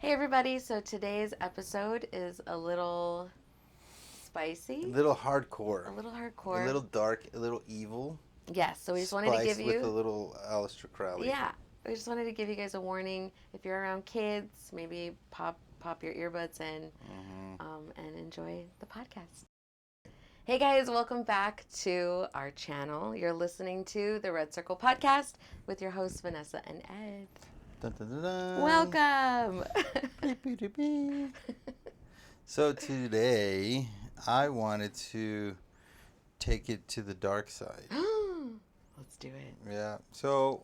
Hey everybody, so today's episode is a little spicy, A little hardcore, a little a hardcore. little dark, a little evil, Yes, so we just wanted to give spiced with a you, little Aleister Crowley. yeah, we just wanted to give you guys a warning. If you're around kids, maybe pop your earbuds in Mm-hmm. and enjoy the podcast. Hey guys, welcome back to our channel. You're listening to the Red Circle Podcast with your hosts Vanessa and Ed. Dun, dun, dun, dun. Welcome! Beep, beep, beep, beep. So today, I wanted to take it to the dark side. Let's do it. Yeah. So,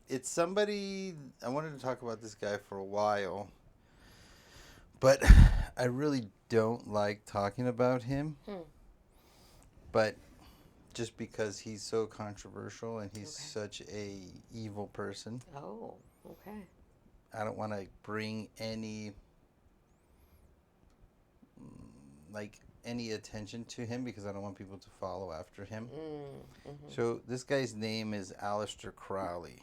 it's somebody, I wanted to talk about this guy for a while, but I really don't like talking about him. But just because he's so controversial and he's such a evil person. Oh, okay. I don't want to bring any attention to him because I don't want people to follow after him. So this guy's name is Aleister Crowley,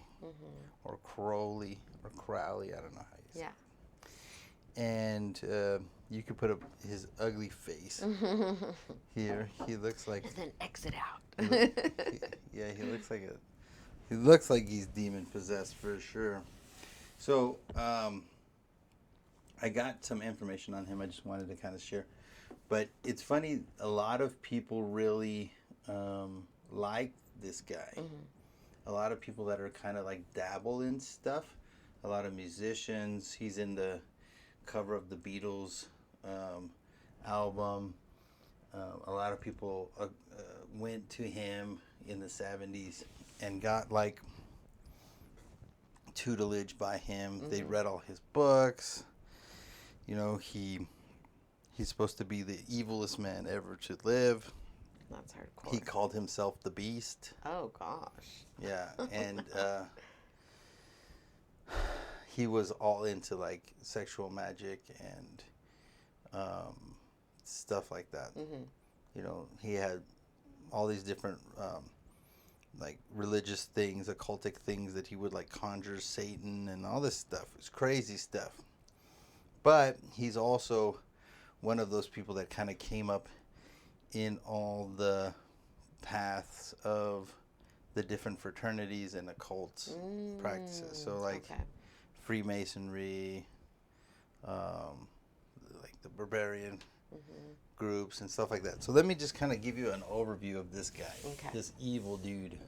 or Crowley, or Crowley. I don't know how you say it. And you could put up his ugly face here. He looks like. And then exit out. He looks like a. He looks like he's demon possessed for sure. So I got some information on him. I just wanted to kind of share. But it's funny, a lot of people really like this guy. A lot of people that are kind of like dabble in stuff. A lot of musicians. He's in the cover of the Beatles album. A lot of people went to him in the 70s and got like tutelage by him. They read all his books. You know, he's supposed to be the evilest man ever to live. That's hardcore. He called himself the Beast. Oh, gosh. Yeah, and he was all into like sexual magic and stuff like that. You know, he had all these different like religious things, occultic things that he would like conjure Satan and all this stuff. It's crazy stuff. But he's also one of those people that kind of came up in all the paths of the different fraternities and occult practices. So like Freemasonry, like the barbarian groups and stuff like that. So let me just kind of give you an overview of this guy, this evil dude.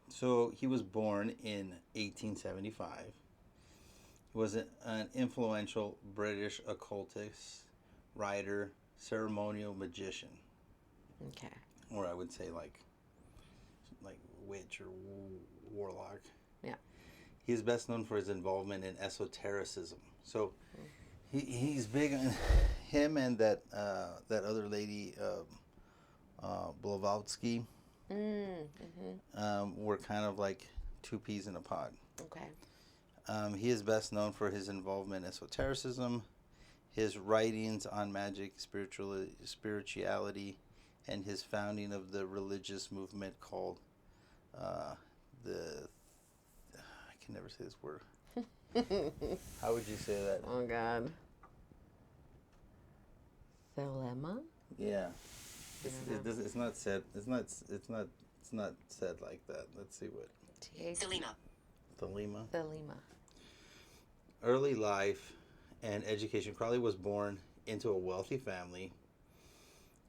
So he was born in 1875. He was an influential British occultist, writer, ceremonial magician. Okay. Or I would say like witch or warlock. Yeah. He is best known for his involvement in esotericism. So he's big on him and that other lady, Blavatsky, were kind of like two peas in a pod. Okay. He is best known for his involvement in esotericism, his writings on magic, spirituality, and his founding of the religious movement called I can never say this word. How would you say that? Oh, God. Thelema? Yeah. It's not said. It's not said like that. Let's see what. Thelema. Early life and education. Crowley was born into a wealthy family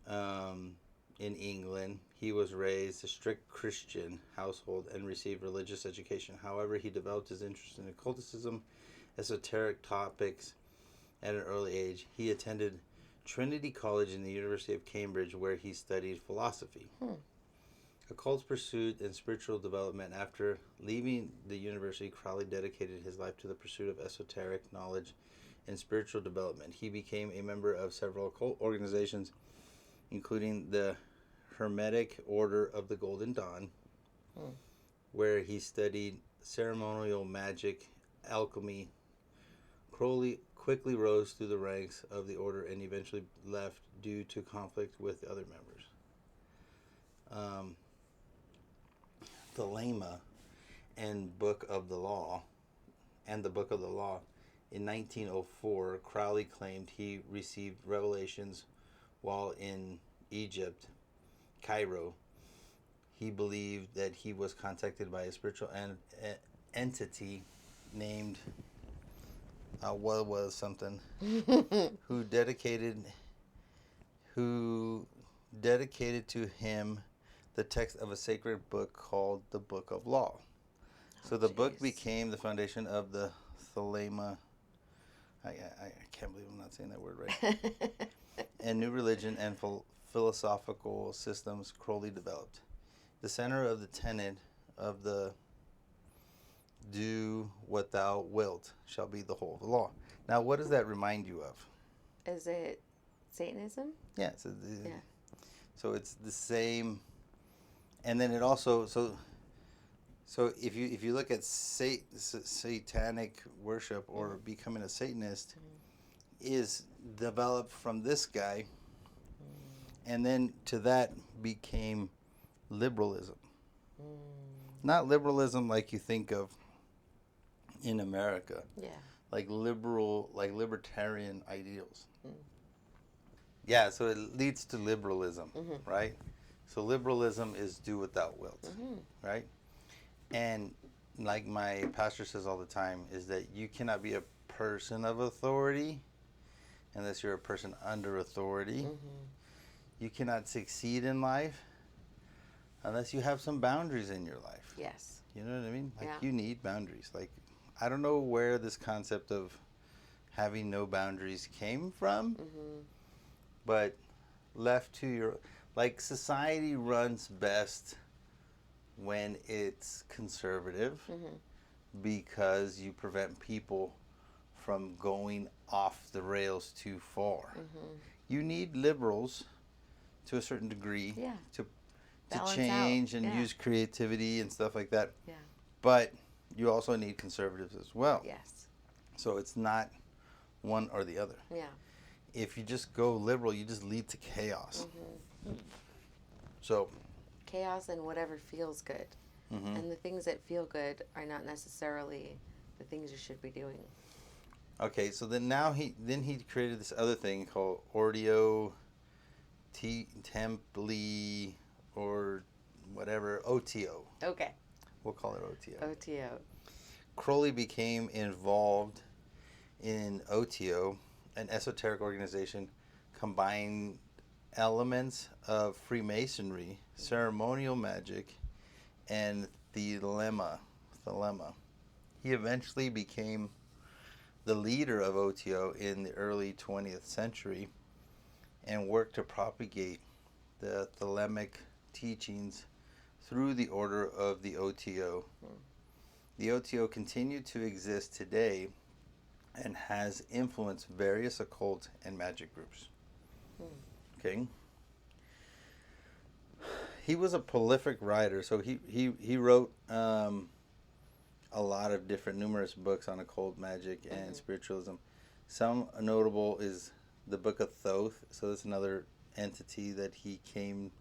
in England. He was raised a strict Christian household and received religious education. However, he developed his interest in occultism, esoteric topics at an early age. He attended Trinity College in the University of Cambridge, where he studied philosophy. Occult pursuit and spiritual development. After leaving the university, Crowley dedicated his life to the pursuit of esoteric knowledge and spiritual development. He became a member of several occult organizations, including the Hermetic Order of the Golden Dawn, where he studied ceremonial magic, alchemy. Crowley quickly rose through the ranks of the order and eventually left due to conflict with other members. Thelema and Book of the Law, In 1904, Crowley claimed he received revelations while in Egypt, Cairo. He believed that he was contacted by a spiritual entity named who dedicated to him the text of a sacred book called the Book of Law. So the book became the foundation of the Thelema. I can't believe I'm not saying that word right. And new religion and philosophical systems Crowley developed. The center of the tenet of the do what thou wilt shall be the whole of the law. Now, what does that remind you of? Is it Satanism? Yeah. So it's the same, and then it also so if you look at satanic worship or becoming a Satanist, is developed from this guy, and then to that became liberalism. Not liberalism like you think of in America. Yeah. Like libertarian ideals. Yeah, so it leads to liberalism, right? So liberalism is do what thou wilt, right? And like my pastor says all the time, is that you cannot be a person of authority unless you're a person under authority. You cannot succeed in life unless you have some boundaries in your life. Yes. You know what I mean? Like you need boundaries. Like I don't know where this concept of having no boundaries came from, but left to your, like society runs best when it's conservative because you prevent people from going off the rails too far. You need liberals to a certain degree to change and use creativity and stuff like that. Yeah. But you also need conservatives as well. Yes. So it's not one or the other. Yeah. If you just go liberal, you just lead to chaos. So chaos and whatever feels good. And the things that feel good are not necessarily the things you should be doing. Okay, so then he created this other thing called Ordo Templi or whatever, OTO. Okay. We'll call it OTO. OTO. Crowley became involved in OTO, an esoteric organization combining elements of Freemasonry, ceremonial magic, and thelema. He eventually became the leader of OTO in the early 20th century and worked to propagate the thelemic teachings through the order of the OTO. The OTO continued to exist today and has influenced various occult and magic groups. Okay. He was a prolific writer, so he wrote a lot of numerous books on occult magic and spiritualism. Some notable is the Book of Thoth. So that's another entity that he came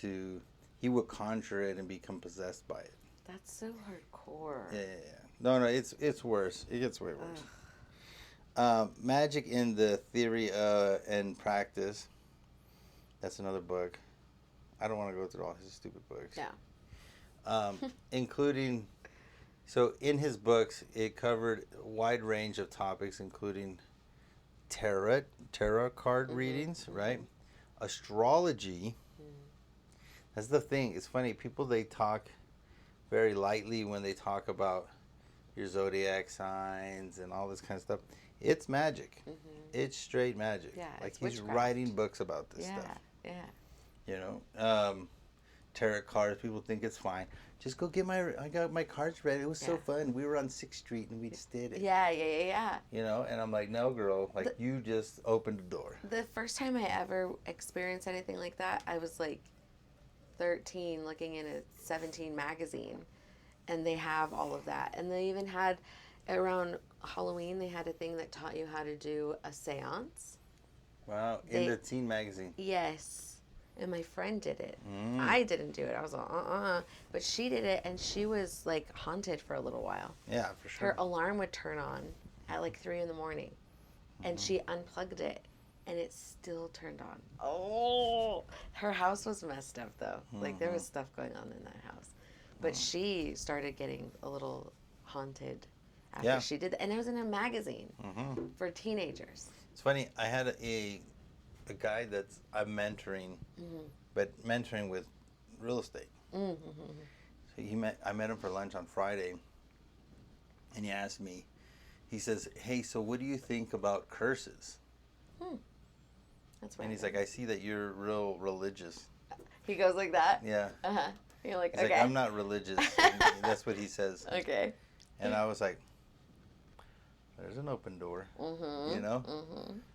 to. He would conjure it and become possessed by it. That's so hardcore. Yeah. No, it's worse. It gets way worse. Magic in the Theory and Practice. That's another book. I don't want to go through all his stupid books. Yeah. Including, so in his books, it covered a wide range of topics, including tarot card readings, right? Astrology. That's the thing. It's funny. People, they talk very lightly when they talk about your zodiac signs and all this kind of stuff. It's magic. It's straight magic. Yeah, like it's he's witchcraft. writing books about this stuff. Yeah. You know, tarot cards. People think it's fine. Just go get I got my cards ready. It was so fun. We were on 6th Street and we just did it. Yeah. You know, and I'm like, no, girl. Like, you just opened the door. The first time I ever experienced anything like that, I was like 13, looking in a 17 magazine, and they have all of that. And they even had, around Halloween, they had a thing that taught you how to do a seance. Wow, in the teen magazine. Yes. and my friend did it. I didn't do it. I was like, but she did it, and she was like haunted for a little while. Yeah, for sure. Her alarm would turn on at like 3 a.m, and she unplugged it, and it still turned on. Oh, her house was messed up though. Like there was stuff going on in that house, but she started getting a little haunted after she did that, and it was in a magazine for teenagers. It's funny. I had a guy that's I'm mentoring, but mentoring with real estate. So I met him for lunch on Friday, and he asked me. He says, "Hey, so what do you think about curses?" That's right. And he's like, "I see that you're real religious." He goes like that. Yeah. You're like, He's okay. like, "I'm not religious." And that's what he says. Okay. And I was like, "There's an open door," you know.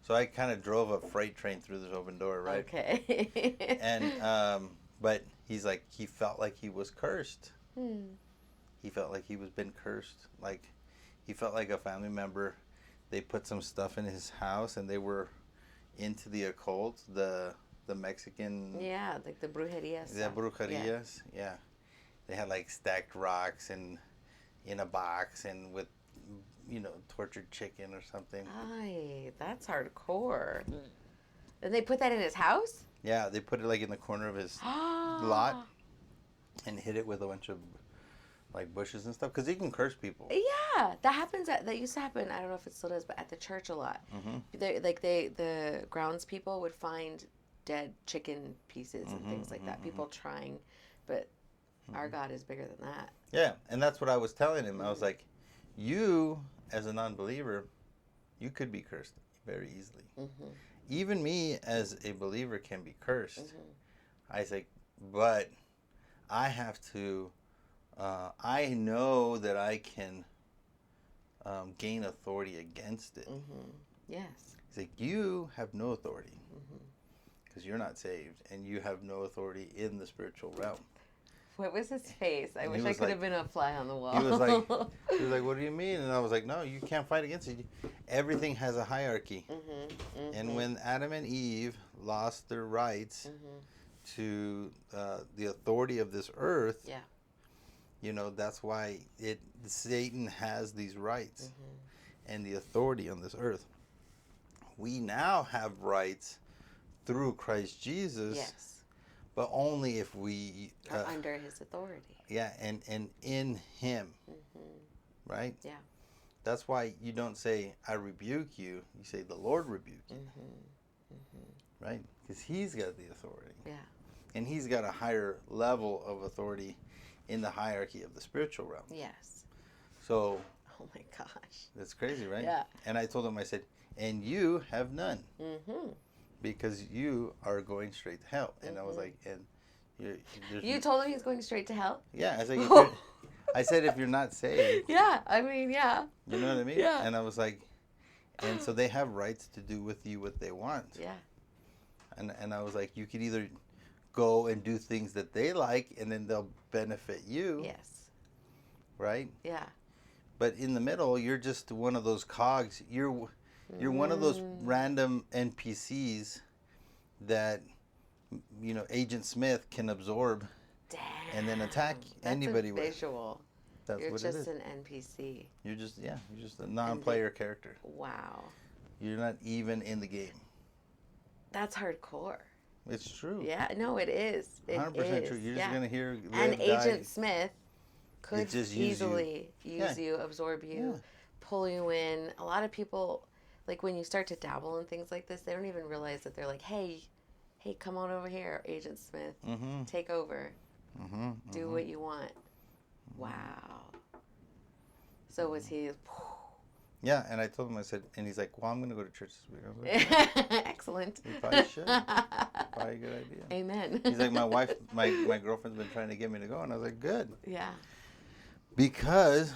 So I kind of drove a freight train through this open door, right? Okay. And but he's like, he felt like he was cursed. He felt like he was been cursed. Like he felt like a family member. They put some stuff in his house, and they were into the occult, the Mexican. Yeah, like the brujeria. The brujerias. Yeah. They had like stacked rocks and in a box and with, tortured chicken or something. Ay, that's hardcore. And they put that in his house? Yeah, they put it like in the corner of his lot and hit it with a bunch of like bushes and stuff because he can curse people. Yeah, that used to happen. I don't know if it still does, but at the church a lot. The grounds people would find dead chicken pieces and things like that. People trying, but our God is bigger than that. Yeah, and that's what I was telling him. I was like, you as a non-believer, you could be cursed very easily. Even me as a believer can be cursed. I say, but I have to. I know that I can gain authority against it. Yes. He's like, you have no authority because you're not saved, and you have no authority in the spiritual realm. What was his face? I wish I could have been a fly on the wall. He was like, what do you mean? And I was like, no, you can't fight against it. Everything has a hierarchy. And when Adam and Eve lost their rights to the authority of this earth, that's why Satan has these rights and the authority on this earth. We now have rights through Christ Jesus. Yes. But only if we are under his authority. Yeah, and in him. Right? Yeah. That's why you don't say, I rebuke you. You say, the Lord rebuke you. Right? Because he's got the authority. Yeah. And he's got a higher level of authority in the hierarchy of the spiritual realm. Yes. So. Oh my gosh. That's crazy, right? Yeah. And I told him, I said, and you have none. Because you are going straight to hell. And I was like, and you told him he's going straight to hell? Yeah. I was like, I said, if you're not saved. Yeah. I mean, yeah. You know what I mean? Yeah. And I was like, and so they have rights to do with you what they want. Yeah. And I was like, you could either go and do things that they like, and then they'll benefit you. Yes. Right? Yeah. But in the middle, you're just one of those cogs. You're one of those random NPCs that, Agent Smith can absorb. Damn. And then attack anybody with. Visual. That's you're what it is. just an NPC. You're just a non-player character. Wow. You're not even in the game. That's hardcore. It's true. Yeah, no, it is. 100% true. You're just going to hear live, and Agent die. Smith could just easily use you, absorb you, pull you in. A lot of people, like when you start to dabble in things like this, they don't even realize that they're like, hey, come on over here, Agent Smith. Take over. Do what you want. Wow. So was he... Yeah, and I told him, I said, and he's like, well, I'm going to go to church this week. I was like, excellent. You probably should. Probably a good idea. Amen. He's like, my girlfriend's been trying to get me to go. And I was like, good. Yeah. Because,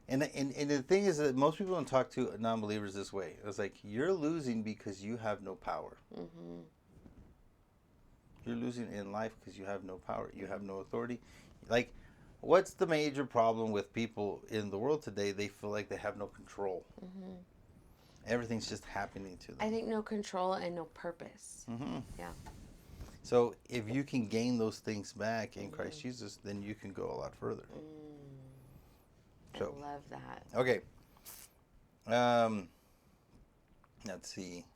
and the thing is that most people don't talk to non-believers this way. It was like, you're losing because you have no power. You're losing in life because you have no power. You have no authority. Like, what's the major problem with people in the world today? They feel like they have no control. Everything's just happening to them. I think no control and no purpose. Yeah. So if you can gain those things back in Christ Jesus, then you can go a lot further. I So, love that. okay. Let's see.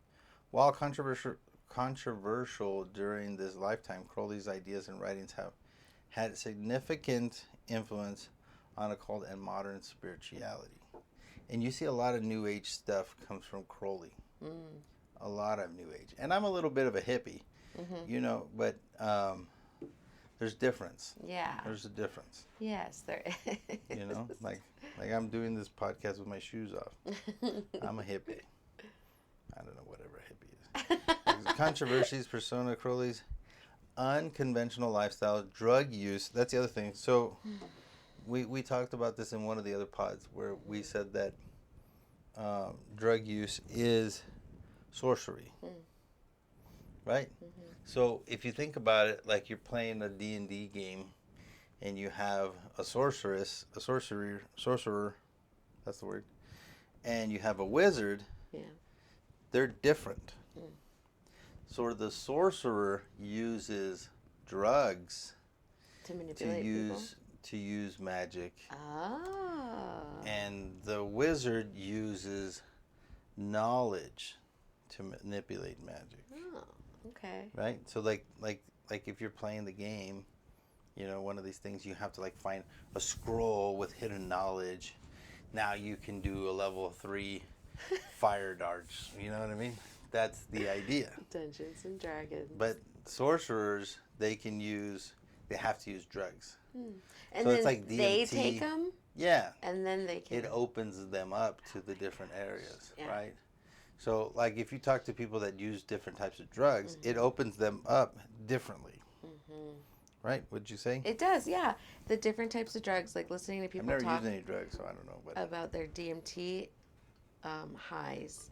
While controversial during this lifetime, Crowley's ideas and writings have had significant influence on occult and modern spirituality. And you see a lot of New Age stuff comes from Crowley. A lot of New Age. And I'm a little bit of a hippie, you know, but there's difference. Yeah. There's a difference. Yes, there is. You know, like I'm doing this podcast with my shoes off. I'm a hippie. I don't know, whatever a hippie is. Controversies, persona, Crowley's unconventional lifestyle, drug use. That's the other thing. So we talked about this in one of the other pods where we said that drug use is sorcery. Right? So if you think about it, like you're playing a D&D game and you have a sorcerer, that's the word, and you have a wizard, they're different. So the sorcerer uses drugs to manipulate people. To use magic. Oh. And the wizard uses knowledge to manipulate magic. Oh, okay. Right? So like if you're playing the game, you know, one of these things, you have to like find a scroll with hidden knowledge. Now you can do a level 3 fire darts. You know what I mean? That's the idea. Dungeons and Dragons. But sorcerers, they have to use drugs. And so then it's like DMT. they take them? Yeah. And then they can... It opens them up to the different areas, Yeah. right? So, like, if you talk to people that use different types of drugs, it opens them up differently. Right? Would you say? It does, yeah. The different types of drugs, like listening to people I've never talk used any drugs, so I don't know. But about their DMT highs.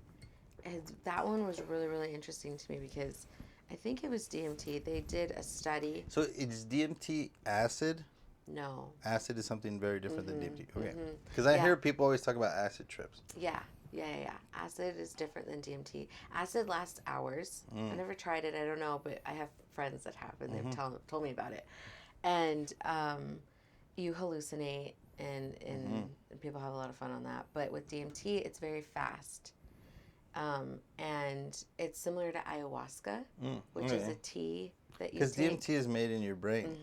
And that one was really, really interesting to me because I think it was DMT. They did a study. So, is DMT acid? No. Acid is something very different than DMT. Okay. Because I hear people always talk about acid trips. Yeah. Acid is different than DMT. Acid lasts hours. I never tried it. I don't know, but I have friends that have, and they've told me about it. And you hallucinate, and people have a lot of fun on that. But with DMT, it's very fast. And it's similar to ayahuasca, which is a tea that you take. Because DMT is made in your brain.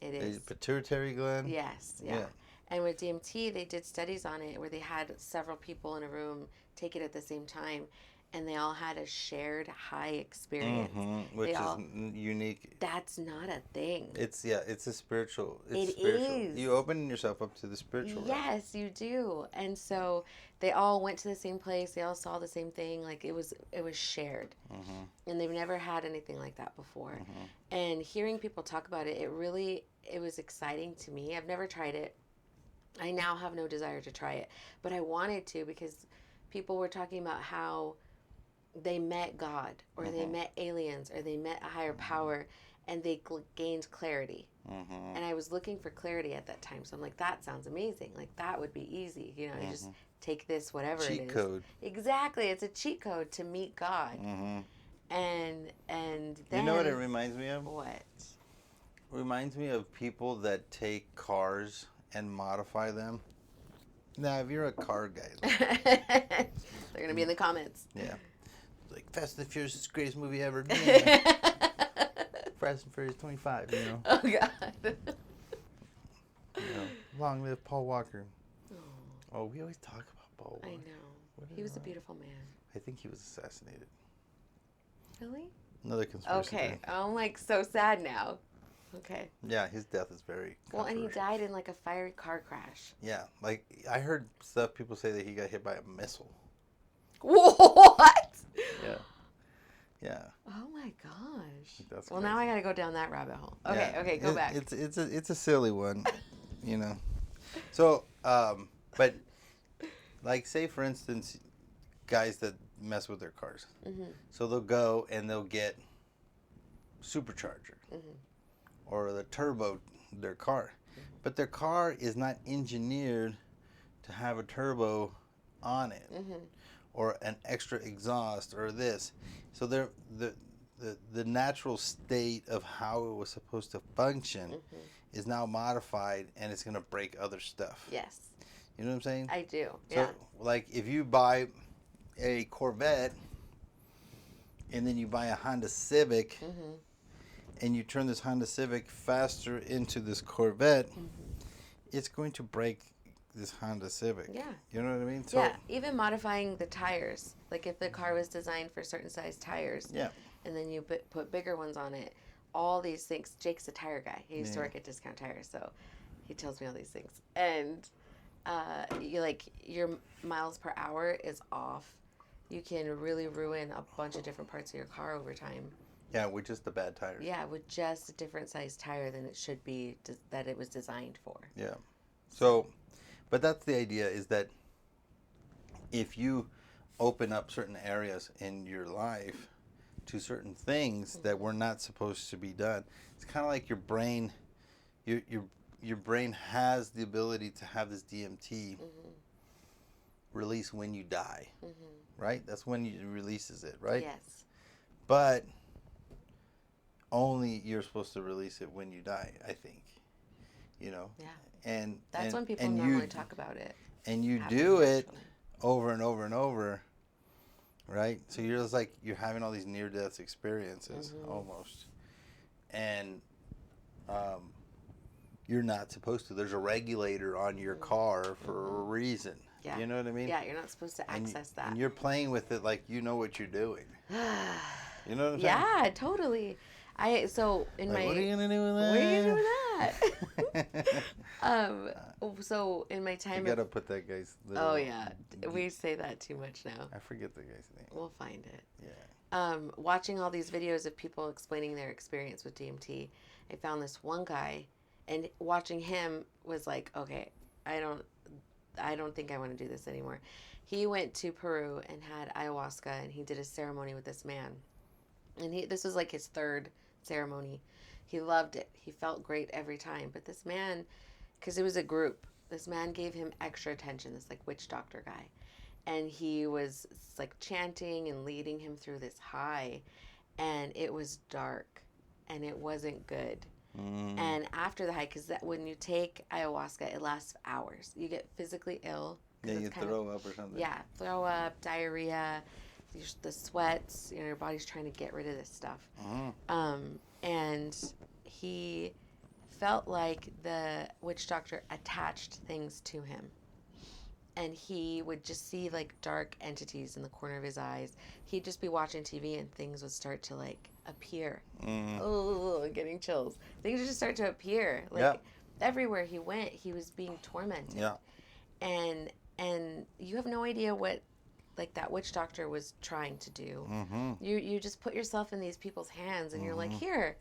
It is. The pituitary gland? Yes, yeah. And with DMT, they did studies on it where they had several people in a room take it at the same time, and they all had a shared high experience. Which is unique. That's not a thing. It's a spiritual. It spiritual. is. You open yourself up to the spiritual. Yes, you do. And so they all went to the same place. They all saw the same thing. Like it was shared. And they've never had anything like that before. And hearing people talk about it, it was exciting to me. I've never tried it. I now have no desire to try it, but I wanted to because people were talking about how they met God or they met aliens or they met a higher power and they gained clarity. And I was looking for clarity at that time. So I'm like, that sounds amazing. Like that would be easy. You know, you just take this, whatever it is. Cheat code. Exactly. It's a cheat code to meet God. And then... You know what it reminds me of? What? It reminds me of people that take cars and modify them. Now, if you're a car guy... They're going to be in the comments. Yeah. Like, Fast and the Furious is the greatest movie ever. Fast and Furious 25, you know. Oh, God. You know, long live Paul Walker. Oh, we always talk about Paul Walker. I know. He was a beautiful man. I think he was assassinated. Really? Another conspiracy theory. I'm like so sad now. Okay. Yeah, his death is very Well, and he died in like a fiery car crash. Yeah, like I heard stuff people say that he got hit by a missile. What? Yeah. Oh my gosh. That's well, crazy. now I got to go down that rabbit hole. Okay, Yeah. okay, go back. It's a silly one, you know. So, but like say for instance, guys that mess with their cars. So they'll go and they'll get supercharger. Or the turbo their car. But their car is not engineered to have a turbo on it. Or an extra exhaust or this. So the natural state of how it was supposed to function is now modified, and it's going to break other stuff. Yes. You know what I'm saying? I do. So, like, if you buy a Corvette and then you buy a Honda Civic and you turn this Honda Civic faster into this Corvette, it's going to break this Honda Civic. Yeah. You know what I mean? So, yeah. Even modifying the tires. Like if the car was designed for certain size tires. Yeah. And then you put bigger ones on it. All these things. Jake's a tire guy. He used to work at Discount Tires, so he tells me all these things. And you like your miles per hour is off. You can really ruin a bunch of different parts of your car over time. Yeah, with just the bad tires. Yeah, with just a different size tire than it should be that it was designed for. Yeah. So, but that's the idea, is that if you open up certain areas in your life to certain things that were not supposed to be done, it's kind of like your brain, your brain has the ability to have this DMT release when you die, right? That's when it releases it, right? Yes. But only you're supposed to release it when you die, I think. You know? Yeah. And that's when people normally talk about it. And you do it over and over and over, right? So you're just like, you're having all these near-death experiences almost. And you're not supposed to. There's a regulator on your car for a reason. Yeah. You know what I mean? Yeah, you're not supposed to access that. And you're playing with it like you know what you're doing. You know what I'm saying? Yeah, totally. What are you gonna do with that? What are you gonna do with that? So in my time, you gotta put that guy's. Oh yeah, we say that too much now. I forget the guy's name. We'll find it. Yeah. Watching all these videos of people explaining their experience with DMT, I found this one guy, and watching him was like, okay, I don't think I want to do this anymore. He went to Peru and had ayahuasca, and he did a ceremony with this man, and this was like his third ceremony. He loved it. He felt great every time. But this man, because it was a group, this man gave him extra attention, this like witch doctor guy. And he was like chanting and leading him through this high. And it was dark. And it wasn't good. And after the high, because when you take ayahuasca, it lasts hours. You get physically ill. Yeah, you throw up or something. Yeah, throw up, diarrhea, the sweats. Your body's trying to get rid of this stuff. And he felt like the witch doctor attached things to him. And he would just see like dark entities in the corner of his eyes. He'd just be watching TV and things would start to like appear. Oh, getting chills. Things would just start to appear. Like everywhere he went, he was being tormented. Yeah. And you have no idea what like that witch doctor was trying to do. You just put yourself in these people's hands and you're like, here,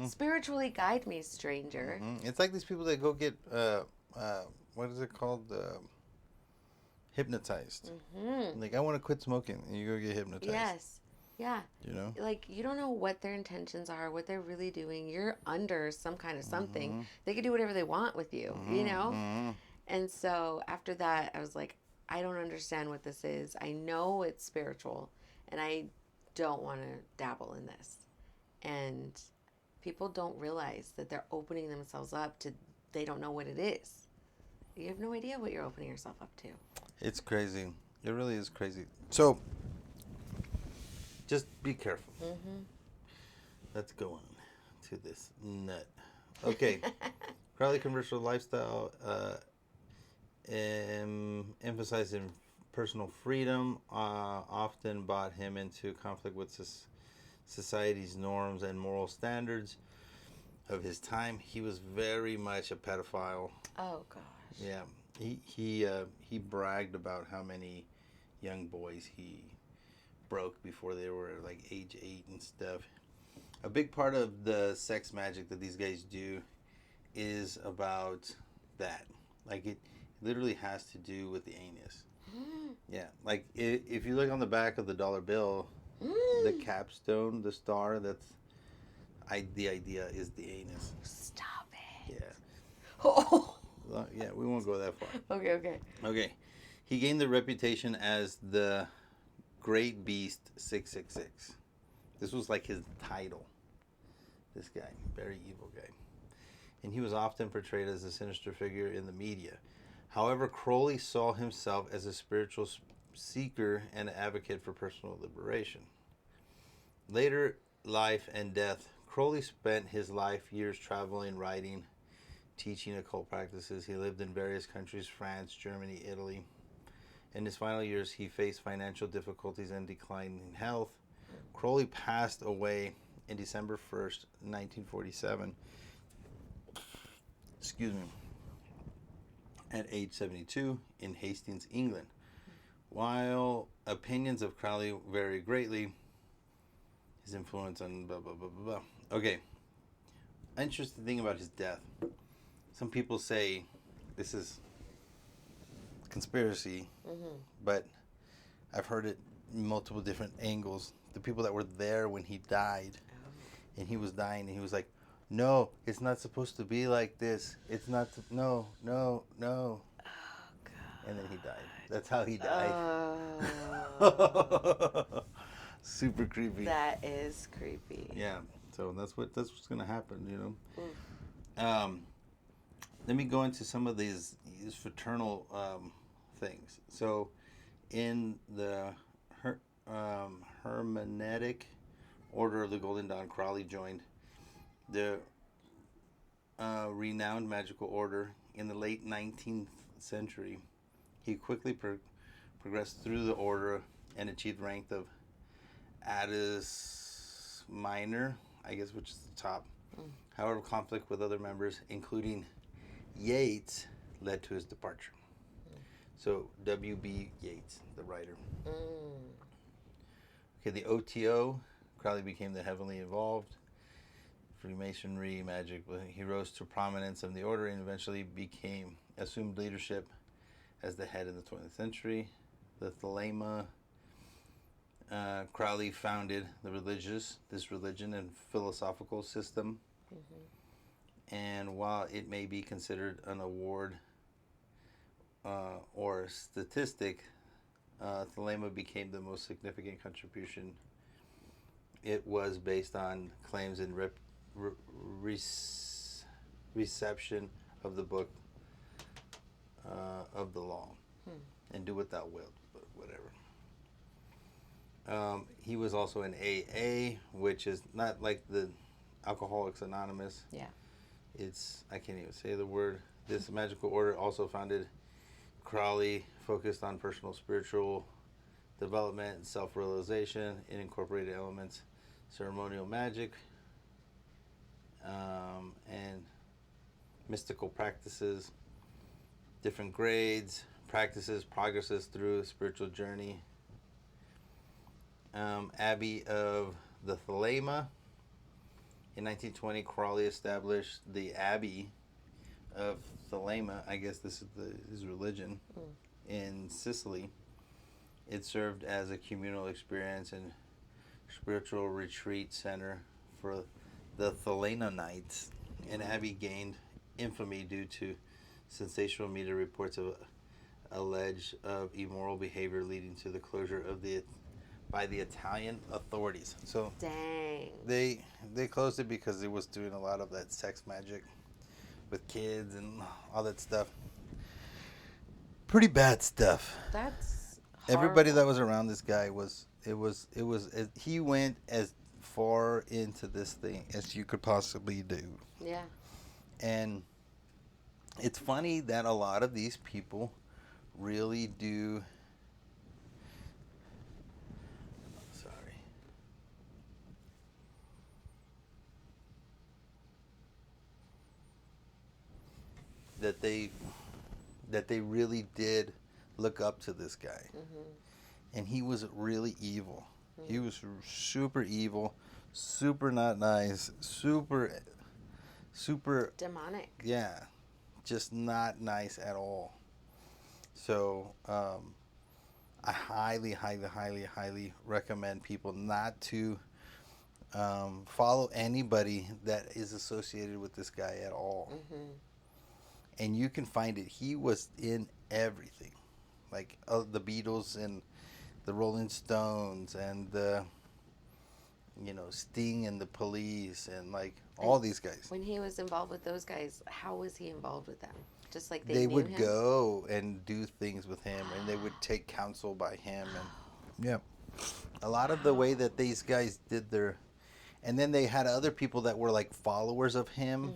spiritually guide me, stranger. It's like these people that go get what is it called, hypnotized. Like, I want to quit smoking, and you go get hypnotized. Yes. Yeah. You know, like you don't know what their intentions are, what they're really doing. You're under some kind of something. They can do whatever they want with you, you know. And so after that, I was like, I don't understand what this is. I know it's spiritual, and I don't want to dabble in this. And people don't realize that they're opening themselves up to, they don't know what it is. You have no idea what you're opening yourself up to. It's crazy. It really is crazy. So, just be careful. Let's go on to this nut. Okay. Crowley controversial lifestyle, emphasizing personal freedom, often brought him into conflict with society's norms and moral standards of his time. He was very much a pedophile. Oh gosh. Yeah, he bragged about how many young boys he broke before they were like age 8 and stuff. A big part of the sex magic that these guys do is about that. Like it literally has to do with the anus. Yeah, like if you look on the back of the dollar bill, the capstone, the star, that's the idea is the anus. Stop it. Yeah. Oh. Yeah, we won't go that far. Okay. He gained the reputation as the Great Beast 666. This was like his title. This guy, very evil guy. And he was often portrayed as a sinister figure in the media. However, Crowley saw himself as a spiritual seeker and advocate for personal liberation. Later life and death. Crowley spent his life years traveling, writing, teaching occult practices. He lived in various countries, France, Germany, Italy. In his final years, he faced financial difficulties and declining health. Crowley passed away in December 1st, 1947. Excuse me. At age 72 in Hastings, England. While opinions of Crowley vary greatly, his influence on blah, blah, blah, blah, blah. Okay. Interesting thing about his death. Some people say this is conspiracy, but I've heard it in multiple different angles. The people that were there when he died, and he was dying, and he was like, no, it's not supposed to be like this. It's not, no. Oh, God. And then he died. That's how he died. Super creepy. That is creepy. Yeah. So that's what's gonna happen, you know. Let me go into some of these fraternal things. So, in the Hermenetic Order of the Golden Dawn, Crowley joined the renowned magical order in the late 19th century. He quickly progressed through the order and achieved rank of Addis Minor, I guess, which is the top. However, conflict with other members, including Yeats, led to his departure. So, W.B. Yeats, the writer. Okay, the OTO, Crowley became the heavily involved. Freemasonry, magic, he rose to prominence in the order and eventually assumed leadership as the head in the 20th century. The Thelema, Crowley founded this religion and philosophical system. And while it may be considered an award or statistic, Thelema became the most significant contribution. It was based on claims and reception of the book of the law, and do what thou wilt, but whatever. He was also in AA, which is not like the Alcoholics Anonymous. Yeah. I can't even say the word. This magical order also founded Crowley, focused on personal spiritual development and self-realization. It incorporated elements, ceremonial magic, and mystical practices, different grades, practices, progresses through a spiritual journey. Abbey of the Thelema. In 1920, Crowley established the Abbey of Thelema. I guess this is his religion in Sicily. It served as a communal experience and spiritual retreat center for the Thelemites. And Abbey gained infamy due to sensational media reports of alleged immoral behavior leading to the closure by the Italian authorities. So dang, they closed it because it was doing a lot of that sex magic with kids and all that stuff. Pretty bad stuff. That's horrible. Everybody that was around this guy he went as far into this thing as you could possibly do. Yeah. And it's funny that a lot of these people really do. Sorry. That they really did look up to this guy. And he was really evil. He was super evil, super not nice, super demonic. Yeah, just not nice at all. So I highly recommend people not to follow anybody that is associated with this guy at all. And you can find it. He was in everything, like the Beatles and the Rolling Stones and the Sting and the Police and like all these guys. When he was involved with those guys, how was he involved with them? Just like They knew would him? go and do things with him, and they would take counsel by him, and yeah, a lot of the way that these guys did their, and then they had other people that were like followers of him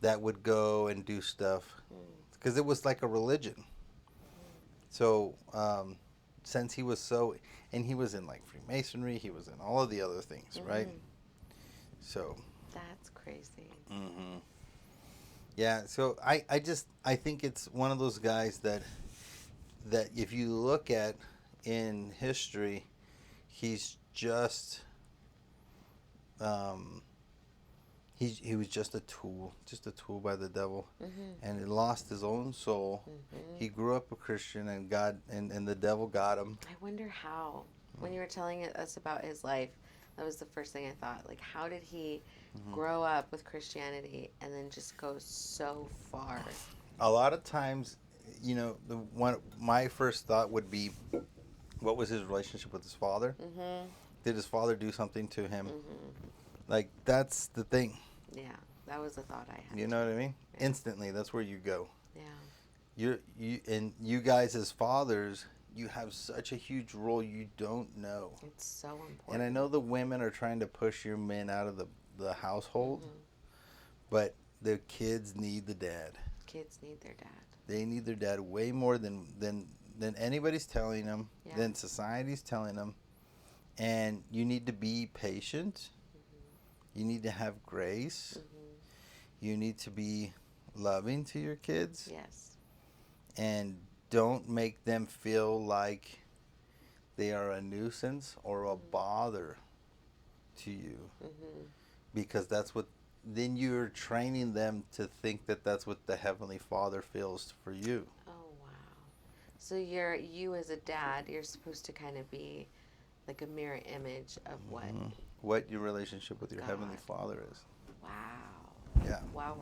that would go and do stuff because it was like a religion. So since he was and he was in like Freemasonry, he was in all of the other things, right? So that's crazy. Yeah, so I think it's one of those guys that if you look at in history, he's just he was just a tool by the devil, and he lost his own soul. He grew up a Christian, and God and the devil got him. I wonder how. When you were telling us about his life, that was the first thing I thought. Like, how did he grow up with Christianity and then just go so far? A lot of times, my first thought would be, what was his relationship with his father? Did his father do something to him? Like, that's the thing. Yeah, that was the thought I had. You know what I mean? Yeah. Instantly, that's where you go. Yeah. You guys as fathers, you have such a huge role you don't know. It's so important. And I know the women are trying to push your men out of the household, but the kids need the dad. Kids need their dad. They need their dad way more than anybody's telling them, than society's telling them. And you need to be patient. You need to have grace. You need to be loving to your kids. Yes. And don't make them feel like they are a nuisance or a bother to you. Because that's what, then you're training them to think that that's what the Heavenly Father feels for you. Oh, wow. So you as a dad, you're supposed to kind of be like a mirror image of what your relationship with your Heavenly Father is. Wow. Yeah. Wow.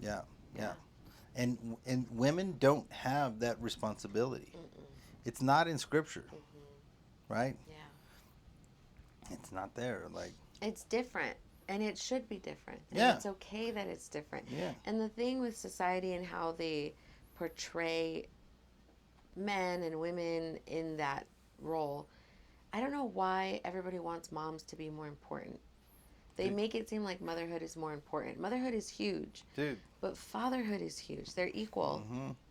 Yeah. And women don't have that responsibility. It's not in Scripture, right? Yeah. It's not there. Like, it's different, and it should be different. And it's okay that it's different. Yeah. And the thing with society and how they portray men and women in that role, I don't know why everybody wants moms to be more important. They make it seem like motherhood is more important. Motherhood is huge. Dude. But fatherhood is huge. They're equal,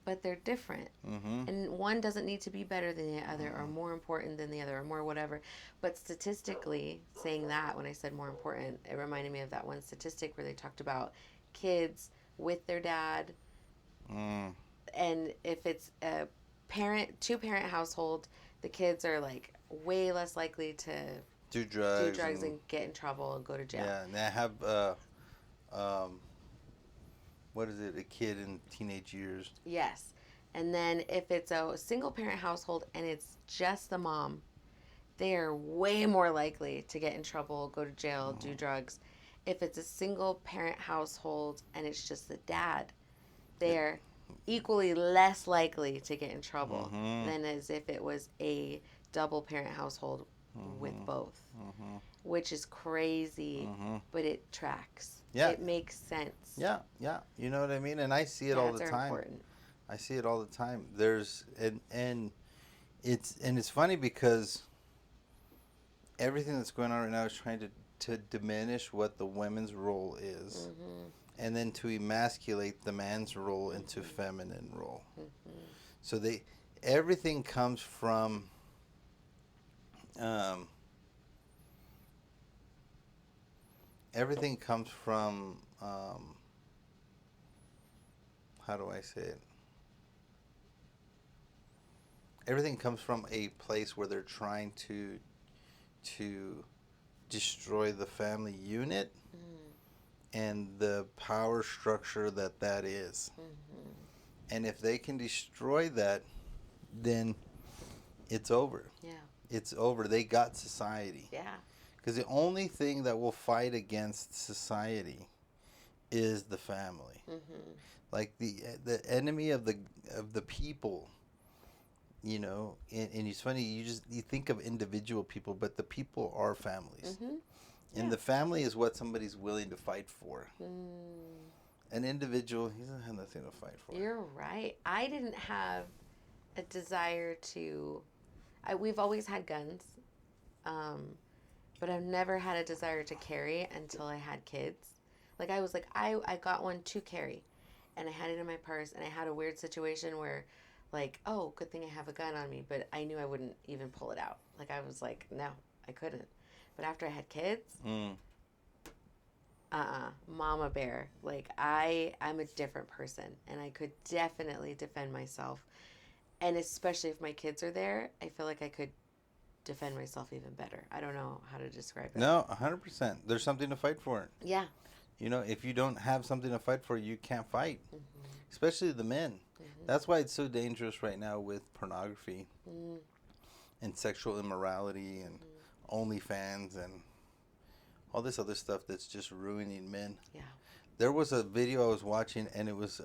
but they're different. And one doesn't need to be better than the other or more important than the other or more whatever. But statistically, saying that, when I said more important, it reminded me of that one statistic where they talked about kids with their dad. And if it's a two-parent household, the kids are like way less likely to do drugs and get in trouble and go to jail. Yeah, and they have what is it? A kid in teenage years. Yes. And then if it's a single parent household and it's just the mom, they are way more likely to get in trouble, go to jail, do drugs. If it's a single parent household and it's just the dad, they're equally less likely to get in trouble than as if it was a double parent household with both, which is crazy, but it tracks. Yeah. It makes sense. Yeah. You know what I mean? And I see it all the time. Important. I see it all the time. There's and it's funny because everything that's going on right now is trying to diminish what the women's role is, and then to emasculate the man's role into feminine role. So everything comes from how do I say it? Everything comes from a place where they're trying to destroy the family unit and the power structure that is. And if they can destroy that, then it's over. Yeah. It's over. They got society. Yeah. Because the only thing that will fight against society is the family. Like the enemy of the people, you know, and it's funny, you think of individual people, but the people are families. Mm-hmm. And the family is what somebody's willing to fight for. An individual, he doesn't have nothing to fight for. You're right. I didn't have a desire to. We've always had guns, but I've never had a desire to carry until I had kids. Like I was like, I got one to carry, and I had it in my purse, and I had a weird situation where, like, oh, good thing I have a gun on me, but I knew I wouldn't even pull it out. Like I was like, no, I couldn't. But after I had kids, mama bear. Like I'm a different person, and I could definitely defend myself. And especially if my kids are there, I feel like I could defend myself even better. I don't know how to describe it. No, 100%. There's something to fight for. Yeah. You know, if you don't have something to fight for, you can't fight. Especially the men. That's why it's so dangerous right now with pornography and sexual immorality and OnlyFans and all this other stuff that's just ruining men. Yeah. There was a video I was watching, and it was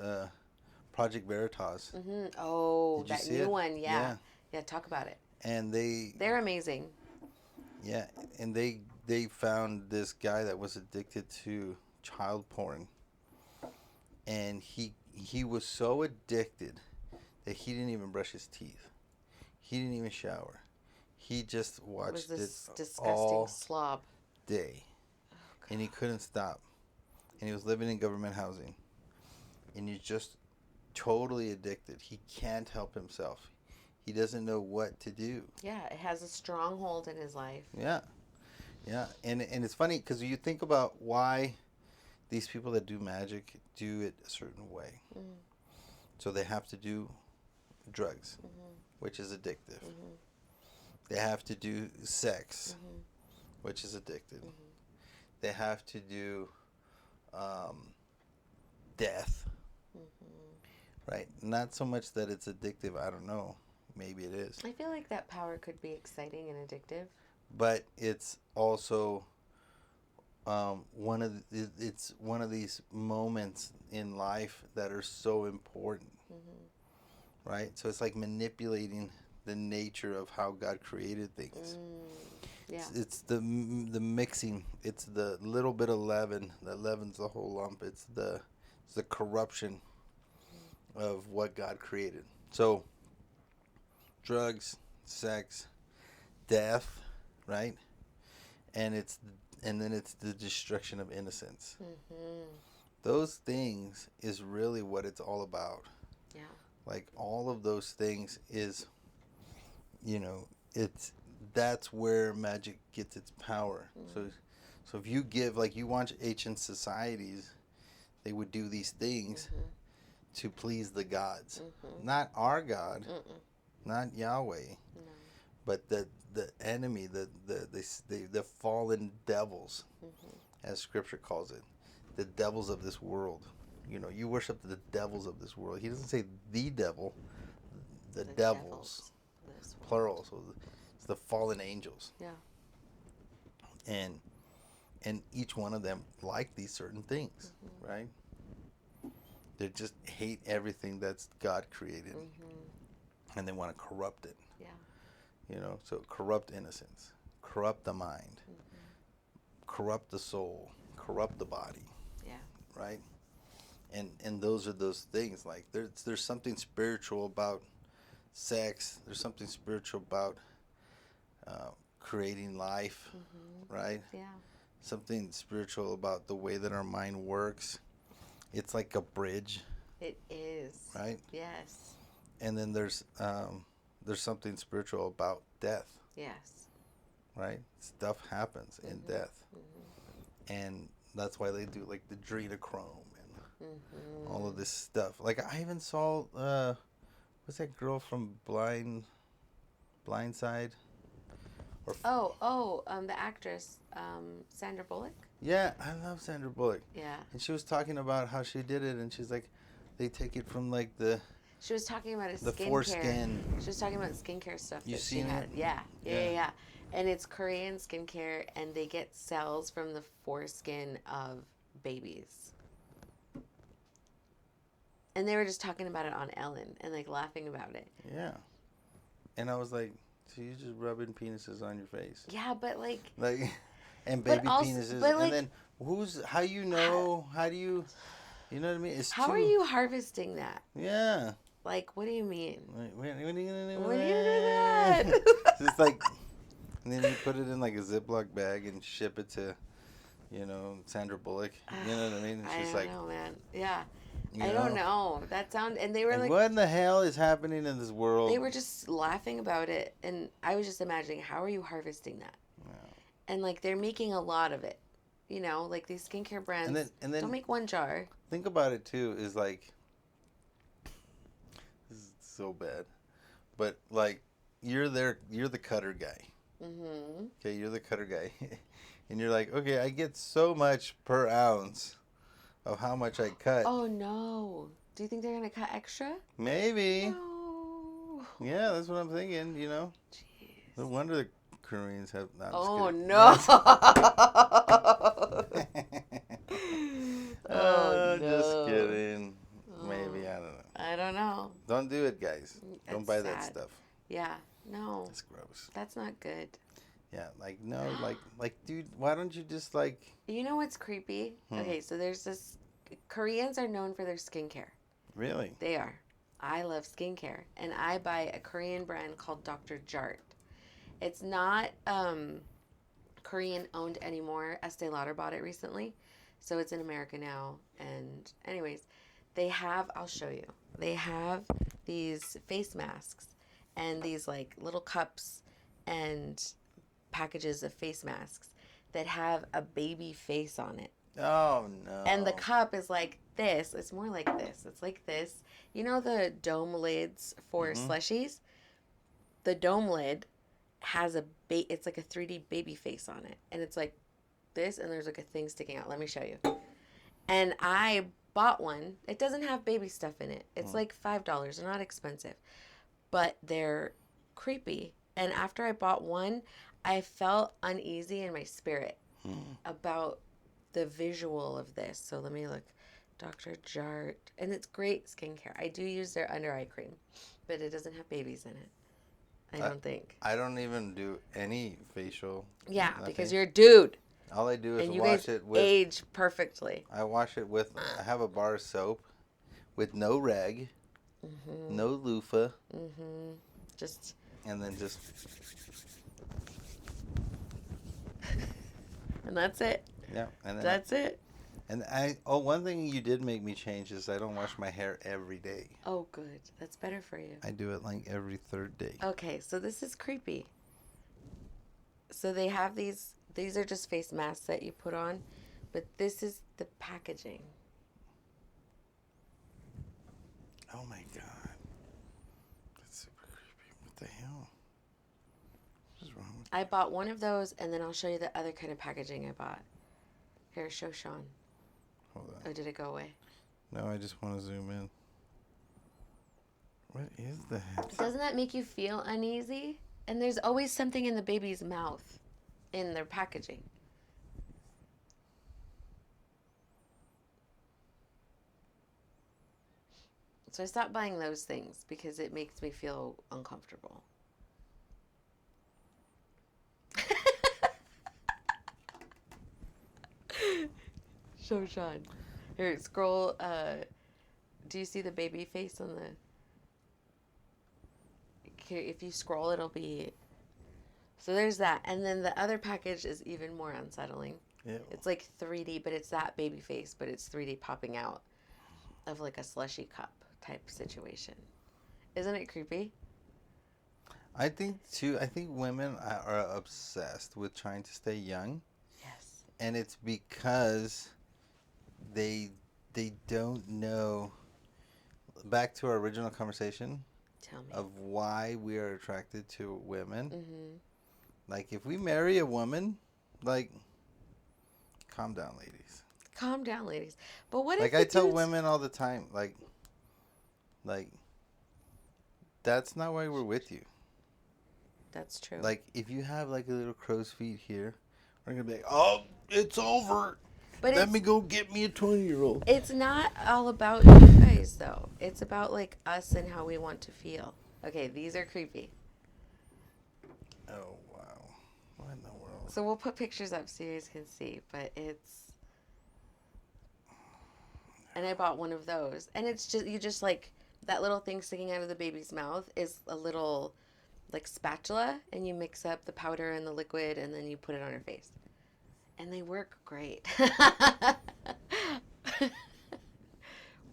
Project Veritas. Oh, that new one. Yeah. Yeah, talk about it. And they're amazing. Yeah, and they found this guy that was addicted to child porn, and he was so addicted that he didn't even brush his teeth. He didn't even shower. He just watched it all slob day, and he couldn't stop. And he was living in government housing, and he's just totally addicted. He can't help himself. He doesn't know what to do. Yeah, it has a stronghold in his life. Yeah, yeah, and it's funny because you think about why these people that do magic do it a certain way. So they have to do drugs, which is addictive. They have to do sex, which is addictive. They have to do death, right? Not so much that it's addictive. I don't know. Maybe it is. I feel like that power could be exciting and addictive. But it's also one of these moments in life that are so important, right? So it's like manipulating the nature of how God created things. Yeah. It's the mixing. It's the little bit of leaven that leavens the whole lump. It's the corruption of what God created. So drugs, sex, death, right? And then it's the destruction of innocence. Those things is really what it's all about. Yeah. Like all of those things is, you know, that's where magic gets its power. So if you give, like you watch ancient societies, they would do these things to please the gods, not our God, not Yahweh, but the enemy, the fallen devils, as Scripture calls it, the devils of this world. You know, you worship the devils of this world. He doesn't say the devil, the devils, plural. So it's the fallen angels. Yeah. And each one of them like these certain things, right? They just hate everything that's God created, and they want to corrupt it. Yeah. You know, so corrupt innocence, corrupt the mind, corrupt the soul, corrupt the body. Yeah. Right? And those are those things. Like there's something spiritual about sex. There's something spiritual about creating life, right? Yeah. Something spiritual about the way that our mind works. It's like a bridge. It is. Right? Yes. And then there's something spiritual about death. Yes. Right? Stuff happens in death. And that's why they do like the adrenochrome and all of this stuff. Like I even saw what's that girl from Blindside? The actress, Sandra Bullock. Yeah, I love Sandra Bullock. Yeah. And she was talking about how she did it, and she's like, they take it from like She was talking about the foreskin. She was talking about skincare stuff You that seen she had. it? Yeah. And it's Korean skincare, and they get cells from the foreskin of babies. And they were just talking about it on Ellen and like laughing about it. Yeah. And I was like, so you're just rubbing penises on your face? Yeah, but like, and but baby also, penises. but like, And then how you know? How do you know what I mean? It's how too. are you harvesting that? Yeah. Like, what do you mean? What are you gonna do? What do you do that? Just like, and then you put it in like a Ziploc bag and ship it to, Sandra Bullock. You know what I mean? It's I just don't like, know, man. Yeah. I don't know. That sound, and they were like, like, what in the hell is happening in this world? they were just laughing about it, and I was just imagining, how are you harvesting that? Yeah. And like, they're making a lot of it. Like these skincare brands And then don't make one jar. think about it too. Is like, this is so bad, but like, you're the cutter guy. Mm-hmm. Okay, you're the cutter guy, and you're like, okay, I get so much per ounce of how much I cut. Oh no! Do you think they're gonna cut extra? Maybe. No. Yeah, that's what I'm thinking. Jeez. No wonder the Koreans have. No, I'm just Oh kidding. no! Oh, no! just kidding. Oh. Maybe, I don't know. I don't know. Don't do it, guys. Don't It's buy that sad. stuff. Yeah. No. It's gross. That's not good. Yeah, like no, like dude, why don't you just like? You know what's creepy? Okay, so there's this. Koreans are known for their skincare. Really? They are. I love skincare, and I buy a Korean brand called Dr. Jart. It's not Korean owned anymore. Estee Lauder bought it recently, so it's in America now. And anyways, they have. I'll show you. They have these face masks and these like little cups and packages of face masks that have a baby face on it. Oh no. And the cup is like this. It's more like this. It's like this. You know the dome lids for slushies? The dome lid has it's like a 3D baby face on it. And it's like this, and there's like a thing sticking out. Let me show you. And I bought one. It doesn't have baby stuff in it. It's like $5. They're not expensive. But they're creepy. And after I bought one, I felt uneasy in my spirit about the visual of this. So let me look. Dr. Jart. And it's great skincare. I do use their under eye cream, but it doesn't have babies in it. I don't think. I don't even do any facial. Yeah, nothing. because you're a dude. All I do is And you wash guys it with. age perfectly. I wash it with. I have a bar of soap, with no rag, no loofah, Just. and then just. And that's it. Yeah, and then That's it. And one thing you did make me change is I don't wash my hair every day. Oh, good. That's better for you. I do it like every third day. Okay, so this is creepy. So they have these are just face masks that you put on, but this is the packaging. Oh my god. That's super creepy. What the hell? What is wrong with I bought one of those, and then I'll show you the other kind of packaging I bought. Here, show Sean. Hold on. Oh, did it go away? No, I just want to zoom in. What is that? Doesn't that make you feel uneasy? And there's always something in the baby's mouth in their packaging. So I stopped buying those things because it makes me feel uncomfortable. Show Sean. Here, scroll. Do you see the baby face on the... Here, if you scroll, it'll be... So there's that. And then the other package is even more unsettling. Yeah. It's like 3D, but it's that baby face, but it's 3D popping out of like a slushy cup type situation. Isn't it creepy? I think women are obsessed with trying to stay young. Yes. And it's because they don't know. Back to our original conversation. Tell me. Of why we are attracted to women. Mm-hmm. Like, if we marry a woman, like, calm down, ladies. Calm down, ladies. But what if Like, I tell women all the time, like, that's not why we're with you. That's true. Like, if you have, like, a little crow's feet here, we're going to be like, oh, it's over. But Let me go get me a 20-year-old. It's not all about you guys, though. It's about, like, us and how we want to feel. Okay, these are creepy. Oh, wow. What in the world? So we'll put pictures up so you guys can see, but it's... And I bought one of those. And it's just, you just like, that little thing sticking out of the baby's mouth is a little, like, spatula, and you mix up the powder and the liquid, and then you put it on her face. And they work great.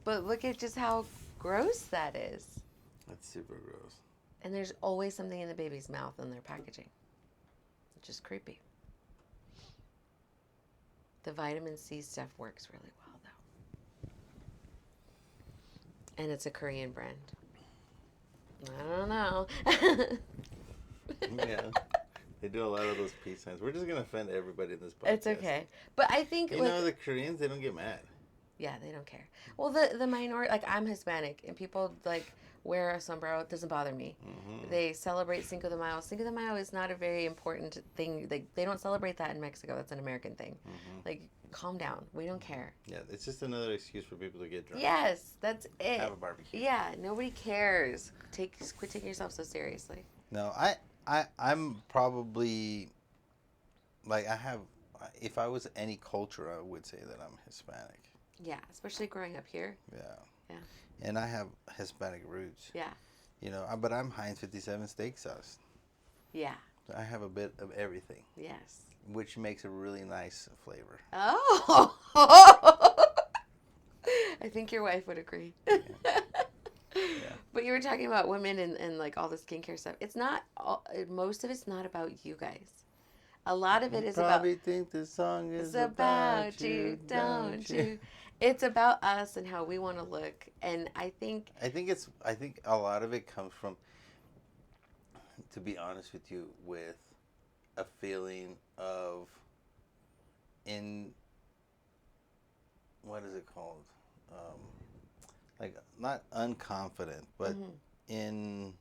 But look at just how gross that is. That's super gross. And there's always something in the baby's mouth in their packaging. It's just creepy. The vitamin C stuff works really well, though. And it's a Korean brand. I don't know. Yeah. They do a lot of those peace signs. We're just going to offend everybody in this podcast. It's okay. But I think... You know, the Koreans, they don't get mad. Yeah, they don't care. Well, the minority... Like, I'm Hispanic, and people, like, wear a sombrero. It doesn't bother me. Mm-hmm. They celebrate Cinco de Mayo. Cinco de Mayo is not a very important thing. Like, they don't celebrate that in Mexico. That's an American thing. Mm-hmm. Like, calm down. We don't care. Yeah, it's just another excuse for people to get drunk. Yes, that's it. Have a barbecue. Yeah, nobody cares. Quit taking yourself so seriously. No, I'm probably, like, if I was any culture, I would say that I'm Hispanic. Yeah, especially growing up here. Yeah. Yeah. And I have Hispanic roots. Yeah. You know, but I'm Heinz 57 steak sauce. Yeah. I have a bit of everything. Yes. Which makes a really nice flavor. Oh. I think your wife would agree. Yeah. Yeah. But you were talking about women and like all the skincare stuff. It's not most of it's not about you guys. A lot of it is about... Probably think the song is about you, don't you? It's about us and how we want to look, and I think a lot of it comes from, to be honest with you, with a feeling of what is it called? Like, not unconfident, but in...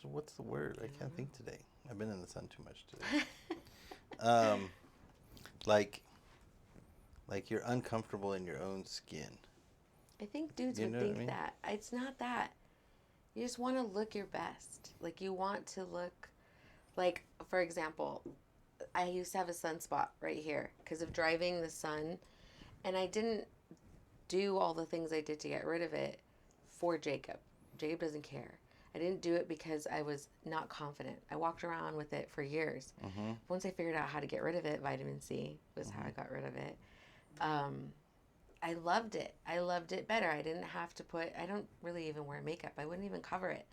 What's the word? I can't think today. I've been in the sun too much today. Like you're uncomfortable in your own skin. I think dudes would think that. It's not that. You just want to look your best. Like, you want to look... Like, for example, I used to have a sunspot right here because of driving the sun, and I didn't do all the things I did to get rid of it for Jacob. Jacob doesn't care. I didn't do it because I was not confident. I walked around with it for years. Mm-hmm. Once I figured out how to get rid of it, vitamin C was how I got rid of it. I loved it. I loved it better. I didn't have to I don't really even wear makeup. I wouldn't even cover it.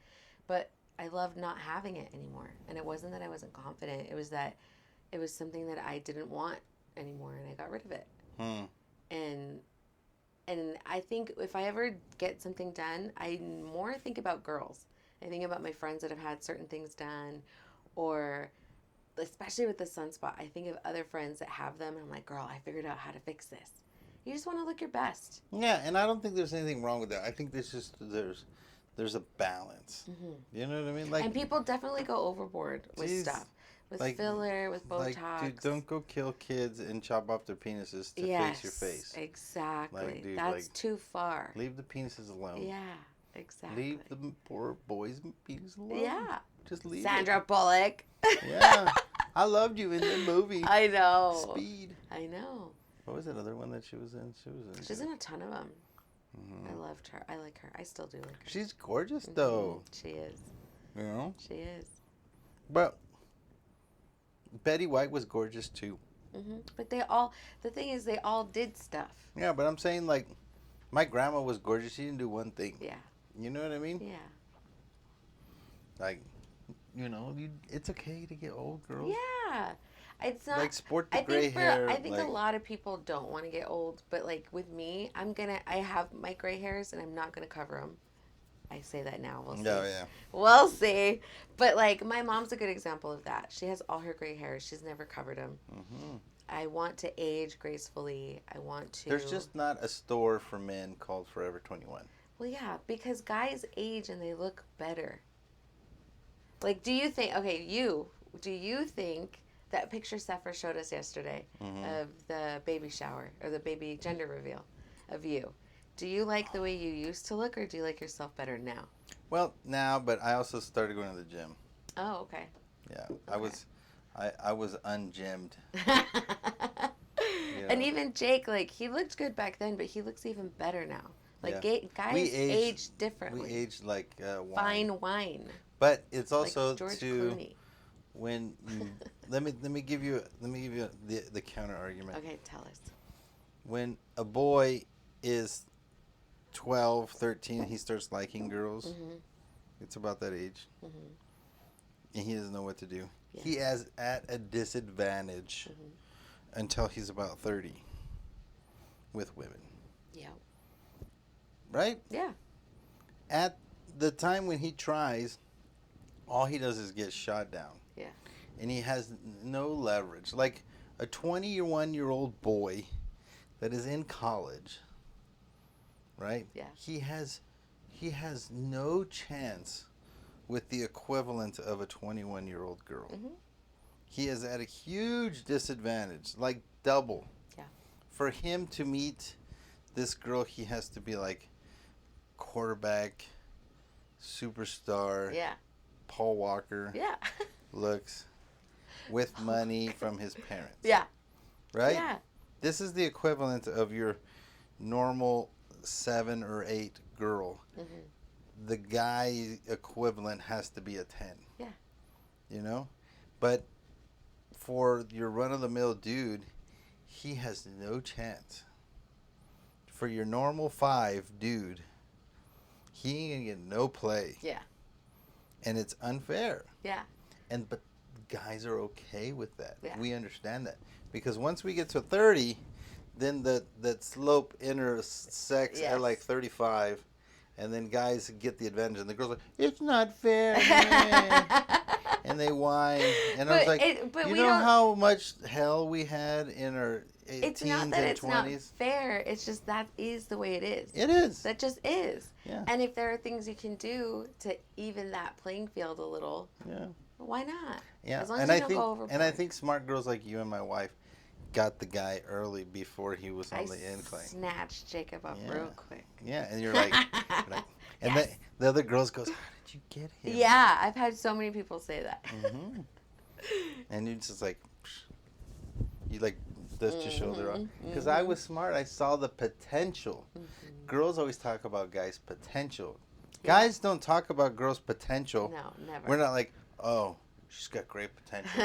But I loved not having it anymore. And it wasn't that I wasn't confident. It was that it was something that I didn't want anymore, and I got rid of it. And I think if I ever get something done, I more think about girls. I think about my friends that have had certain things done, or especially with the sunspot, I think of other friends that have them, and I'm like, girl, I figured out how to fix this. You just want to look your best. Yeah, and I don't think there's anything wrong with that. I think there's a balance. Mm-hmm. You know what I mean? Like, and people definitely go overboard with stuff. With filler, with Botox. Like, dude, don't go kill kids and chop off their penises to fix your face. Exactly. Like, dude, that's too far. Leave the penises alone. Yeah, exactly. Leave the poor boys' penis alone. Yeah. Just leave Sandra Bullock. Yeah. I loved you in the movie. I know. Speed. I know. What was that other one that she was in? She's in a ton of them. Mm-hmm. I loved her. I like her. I still do like her. She's gorgeous, though. She is. You know? She is. But Betty White was gorgeous, too. Mm-hmm. But the thing is, they all did stuff. Yeah, but I'm saying, like, my grandma was gorgeous. She didn't do one thing. Yeah. You know what I mean? Yeah. Like, you know, it's okay to get old, girls. Yeah. It's not... Like, sport the gray hair. I think a lot of people don't want to get old, but, like, with me, I have my gray hairs, and I'm not going to cover them. I say that now. We'll see. Oh, yeah. We'll see. But, like, my mom's a good example of that. She has all her gray hairs. She's never covered them. Mm-hmm. I want to age gracefully. I want to... There's just not a store for men called Forever 21. Well, yeah, because guys age and they look better. Like, do you think... Okay, do you think that picture Sephora showed us yesterday of the baby shower or the baby gender reveal of you? Do you like the way you used to look, or do you like yourself better now? Well, now, but I also started going to the gym. Oh, okay. Yeah, Okay. I was ungemmed. You And know? even Jake, like, he looked good back then, but he looks even better now. Like, Yeah. guys age differently. We aged like wine. Fine wine. But it's Like also George to Clooney. when let me give you the counter argument. Okay, tell us. When a boy is 12, 13, he starts liking girls. Mm-hmm. It's about that age. Mm-hmm. And he doesn't know what to do. Yeah. He is at a disadvantage until he's about 30 with women. Yeah. Right? Yeah. At the time when he tries, all he does is get shot down. Yeah. And he has no leverage. Like a 21-year-old boy that is in college, right? Yeah. He has no chance with the equivalent of a 21-year-old girl. Mm-hmm. He is at a huge disadvantage, like double. Yeah. For him to meet this girl, he has to be like quarterback, superstar, Yeah. Paul Walker Yeah. looks with money from his parents. Yeah. Right? Yeah. This is the equivalent of your normal 7 or 8 girl. Mm-hmm. The guy equivalent has to be a 10. Yeah. You know? But for your run-of-the-mill dude, he has no chance. For your normal 5 dude, he ain't gonna get no play. Yeah. And it's unfair. Yeah. But guys are okay with that. Yeah. We understand that. Because once we get to 30, then that slope intersects at like 35, and then guys get the advantage, and the girls are like, it's not fair. And they whine. And I was like, you know how much hell we had in our it's teens not that and it's 20s? not fair. It's just that is the way it is. It is. That just is. Yeah. And if there are things you can do to even that playing field a little, why not? Yeah. As long as you don't go overboard. And I think smart girls like you and my wife got the guy early before he was on the incline. Snatched Jacob up real quick. Yeah, and you're like and yes. The other girls goes, how did you get him? Yeah, I've had so many people say that. Mm-hmm. And you're just like, you like dust your shoulder off. Because I was smart. I saw the potential. Mm-hmm. Girls always talk about guys' potential. Yeah. Guys don't talk about girls' potential. No, never. We're not like, oh, she's got great potential.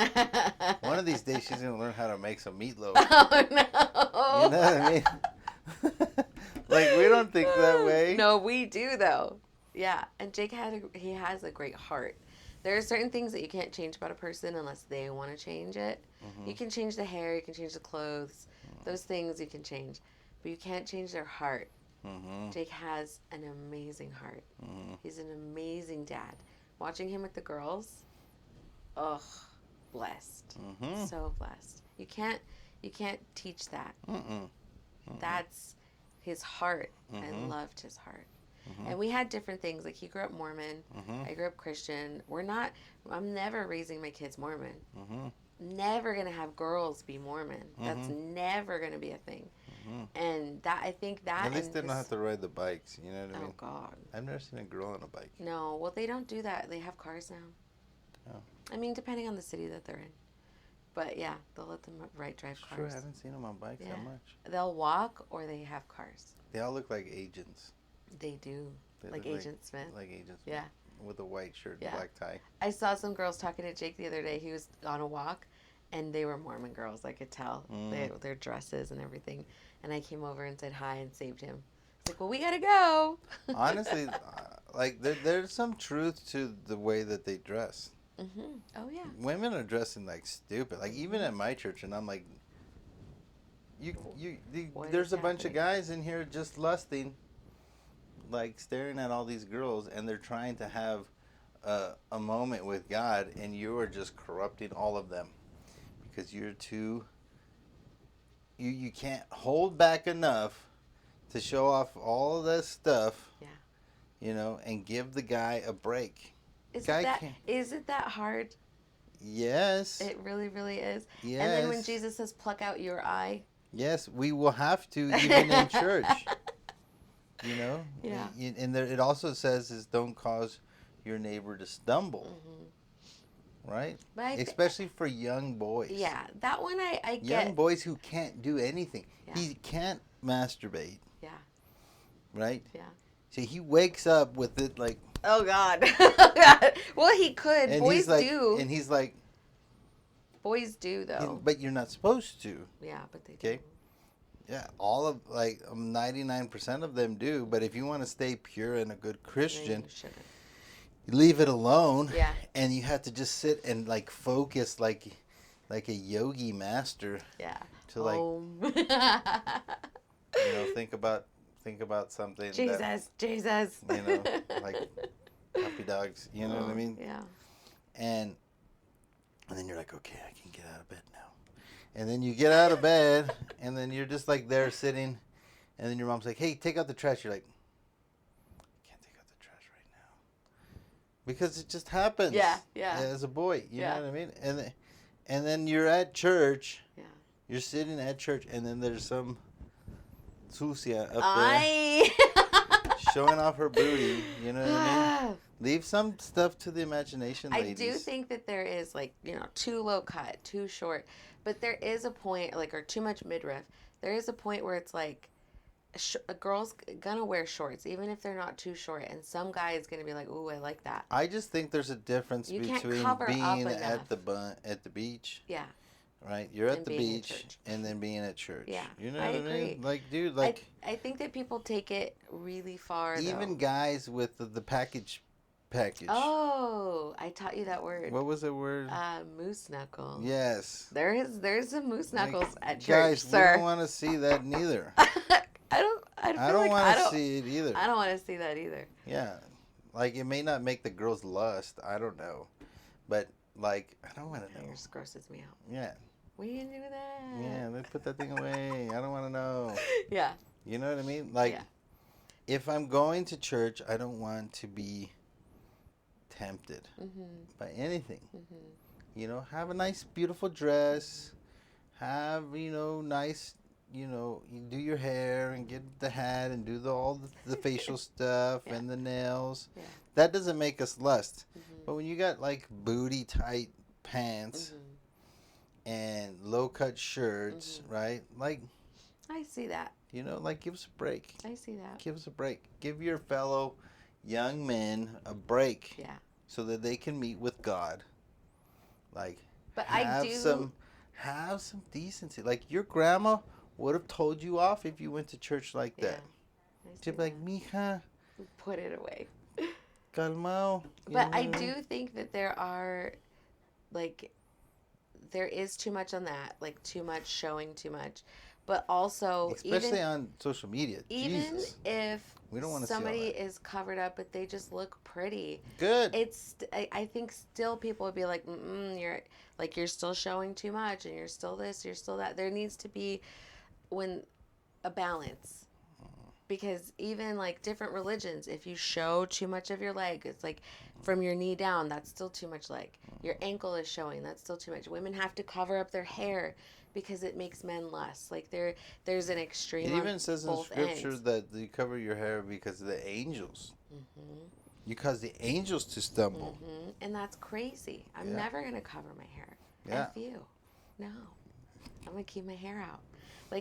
One of these days she's going to learn how to make some meatloaf. Oh, no. You know what I mean? Like, we don't think that way. No, we do, though. Yeah. And Jake he has a great heart. There are certain things that you can't change about a person unless they want to change it. Mm-hmm. You can change the hair, you can change the clothes. Mm-hmm. Those things you can change. But you can't change their heart. Mm-hmm. Jake has an amazing heart. Mm-hmm. He's an amazing dad. Watching him with the girls, blessed. Mm-hmm. So blessed. You can't teach that. Mm-mm. Mm-mm. That's his heart. Mm-hmm. I loved his heart. Mm-hmm. And we had different things. Like, he grew up Mormon. Mm-hmm. I grew up Christian. I'm never raising my kids Mormon. Mm-hmm. Never going to have girls be Mormon. Mm-hmm. That's never going to be a thing. Mm-hmm. And I think that... At least they don't have to ride the bikes, you know what I mean? Oh, God. I've never seen a girl on a bike. No, well, they don't do that. They have cars now. Oh. I mean, depending on the city that they're in. But, yeah, they'll let them drive cars. Sure, I haven't seen them on bikes that much. They'll walk or they have cars. They all look like agents. They do. Like Agent Smith. Like Agent Smith. Yeah. With a white shirt and black tie. I saw some girls talking to Jake the other day. He was on a walk, and they were Mormon girls. I could tell. Their dresses and everything. And I came over and said hi and saved him. I was like, well, we got to go. Honestly, like, there's some truth to the way that they dress. Mm-hmm. Oh, yeah. Women are dressing like stupid. Like, even at my church, and I'm like, there's a bunch of guys in here just lusting, like, staring at all these girls, and they're trying to have a moment with God, and you are just corrupting all of them because you're too... You can't hold back enough to show off all of that stuff, you know, and give the guy a break. Is it that hard? Yes. It really, really is. Yes. And then when Jesus says, pluck out your eye. Yes, we will have to, even in church. You know? Yeah. And there, it also says is don't cause your neighbor to stumble. right? But Especially for young boys. Yeah, that one I get. Young boys who can't do anything. Yeah. He can't masturbate. Yeah. Right? Yeah. So he wakes up with it like... Oh, God. Oh, God. Well, he could. And Boys he's like, do. And he's like... Boys do, though. But you're not supposed to. Yeah, but they do. Yeah, all of, 99% of them do. But if you want to stay pure and a good Christian, you leave it alone. Yeah. And you have to just sit and, focus like a yogi master. Yeah. To, think about something. Jesus. Like puppy dogs. You know what I mean? Yeah. And then you're like, okay, I can get out of bed now. And then you get out of bed, and then you're just there sitting, and then your mom's like, hey, take out the trash. You're like, I can't take out the trash right now. Because it just happens. Yeah. As a boy, you know what I mean? And then you're at church. Yeah. You're sitting at church, and then there's some sucia up there showing off her booty. You know what I mean? Leave some stuff to the imagination, ladies. I do think that there is, too low cut, too short. But there is a point, or too much midriff. There is a point where it's a girl's gonna wear shorts, even if they're not too short. And some guy is gonna be like, ooh, I like that. I just think there's a difference between being at the beach. Yeah. Right? You're at the beach and then being at church. Yeah. You know what I mean? Dude, I think that people take it really far, even guys with the package. Oh, I taught you that word. What was the word? Moose knuckle. Yes. There's some moose knuckles at church, guys, sir. We don't want to see that neither. I don't want to see it either. I don't want to see that either. Yeah. It may not make the girls lust. I don't know. But, I don't want to know. Yours grosses me out. Yeah. We didn't do that. Yeah, let's put that thing away. I don't want to know. Yeah. You know what I mean? If I'm going to church, I don't want to be tempted by anything. Have a nice beautiful dress, have nice, you do your hair and get the hat and do all the facial stuff and the nails. That doesn't make us lust. But when you got booty tight pants and low cut shirts, right? I see that. Give us a break. I see that. Give us a break. Give your fellow young men a break. Yeah. So that they can meet with God. But have some decency. Your grandma would have told you off if you went to church like that. She'd be like, mija. Put it away. Calmao. But I do think that there are, there is too much on that. Too much showing too much. But also, especially on social media. Even Jesus. If we don't want to somebody see all that. is covered up, but they just look pretty. Good. I think still people would be like, you're still showing too much, and you're still this, you're still that. There needs to be a balance. Because even different religions, if you show too much of your leg, it's from your knee down, that's still too much leg. Your ankle is showing, that's still too much. Women have to cover up their hair because it makes men lust. There's an extreme. It even says in scripture that you cover your hair because of the angels. You cause the angels to stumble. And that's crazy. I'm never going to cover my hair. Yeah. F you. No. I'm going to keep my hair out.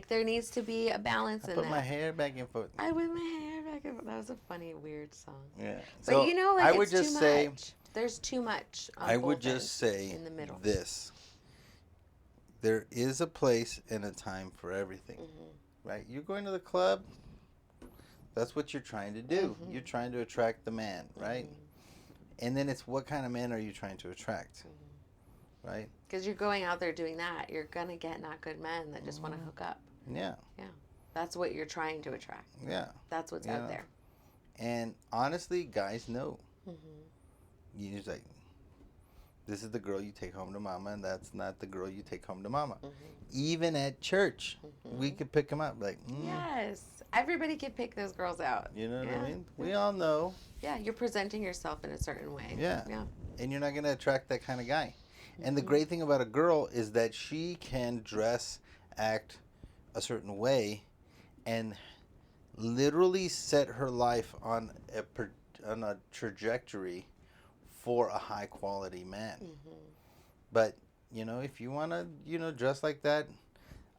There needs to be a balance in that. Put my hair back in foot. I put my hair back in foot. That was a funny, weird song. Yeah. But so I would it's just too say, much. There's too much on I both would just ends say in the middle. this. There is a place and a time for everything. Right? You're going to the club. That's what you're trying to do. You're trying to attract the man, right? And then it's what kind of man are you trying to attract? Right? Because you're going out there doing that. You're going to get not good men that just want to hook up. Yeah. Yeah. That's what you're trying to attract. Yeah. That's what's out there. And honestly, guys know. You're just this is the girl you take home to mama, and that's not the girl you take home to mama. Even at church, we could pick them up. Yes. Everybody can pick those girls out. You know what I mean? We all know. Yeah, you're presenting yourself in a certain way. Yeah. And you're not going to attract that kind of guy. And the great thing about a girl is that she can dress, act a certain way, and literally set her life on a trajectory for a high quality man. But, if you want to, dress like that,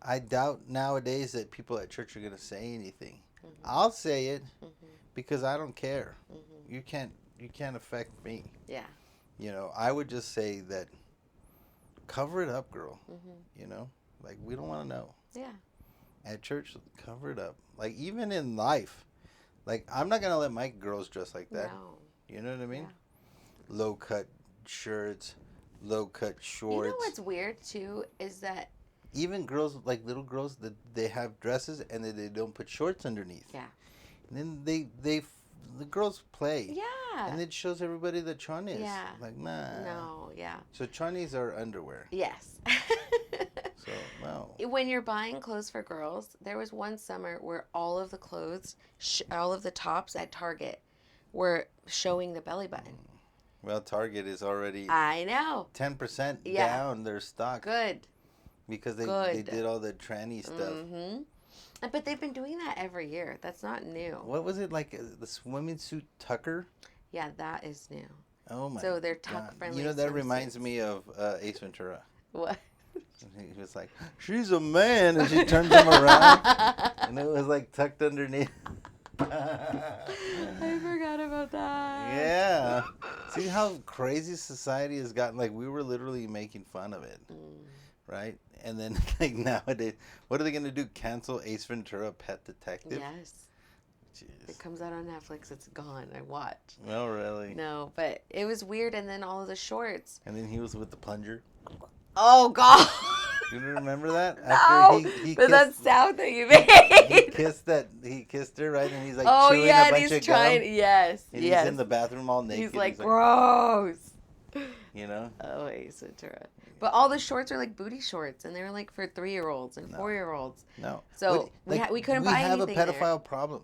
I doubt nowadays that people at church are going to say anything. I'll say it because I don't care. You can't affect me. Yeah. I would just say that cover it up, girl. Like, we don't want to know. Yeah. At church, cover it up. Like, even in life, like, I'm not going to let my girls dress like that. No. You know what I mean? Yeah. Low-cut shirts, low-cut shorts. You know what's weird, too, is that... Even girls, like little girls, that they have dresses and they don't put shorts underneath. Yeah. And then the girls play. Yeah. And it shows everybody that chones. Yeah. Like, nah. No, yeah. So chones are underwear. Yes. So, well. When you're buying clothes for girls, there was one summer where all of the clothes, all of the tops at Target were showing the belly button. Well, Target is already... I know. 10% down their stock. Good. Because they did all the tranny stuff. But they've been doing that every year. That's not new. What was it, like the swimming suit tucker? Yeah, that is new. Oh my! So they're tuck friendly. That reminds me of Ace Ventura. What? He was like, "She's a man," and she turns him around, and it was like tucked underneath. I forgot about that. Yeah. See how crazy society has gotten? Like, we were literally making fun of it, right? And then, like, nowadays, what are they going to do? Cancel Ace Ventura Pet Detective? Yes. Jeez. It comes out on Netflix. It's gone. I watch. Oh, really? No, but it was weird. And then all of the shorts. And then he was with the plunger. Oh, God. You remember that? No. After he kissed, that sound that you made. He kissed her, right? And he's like and chewing a bunch he's of trying. gum. Yes. And yes. he's in the bathroom all naked. He's like, gross. You know? Oh, Ace Ventura. But all the shorts are like booty shorts, and they were like for 3-year-olds and 4-year-olds. No. So we couldn't buy anything. We have a pedophile problem.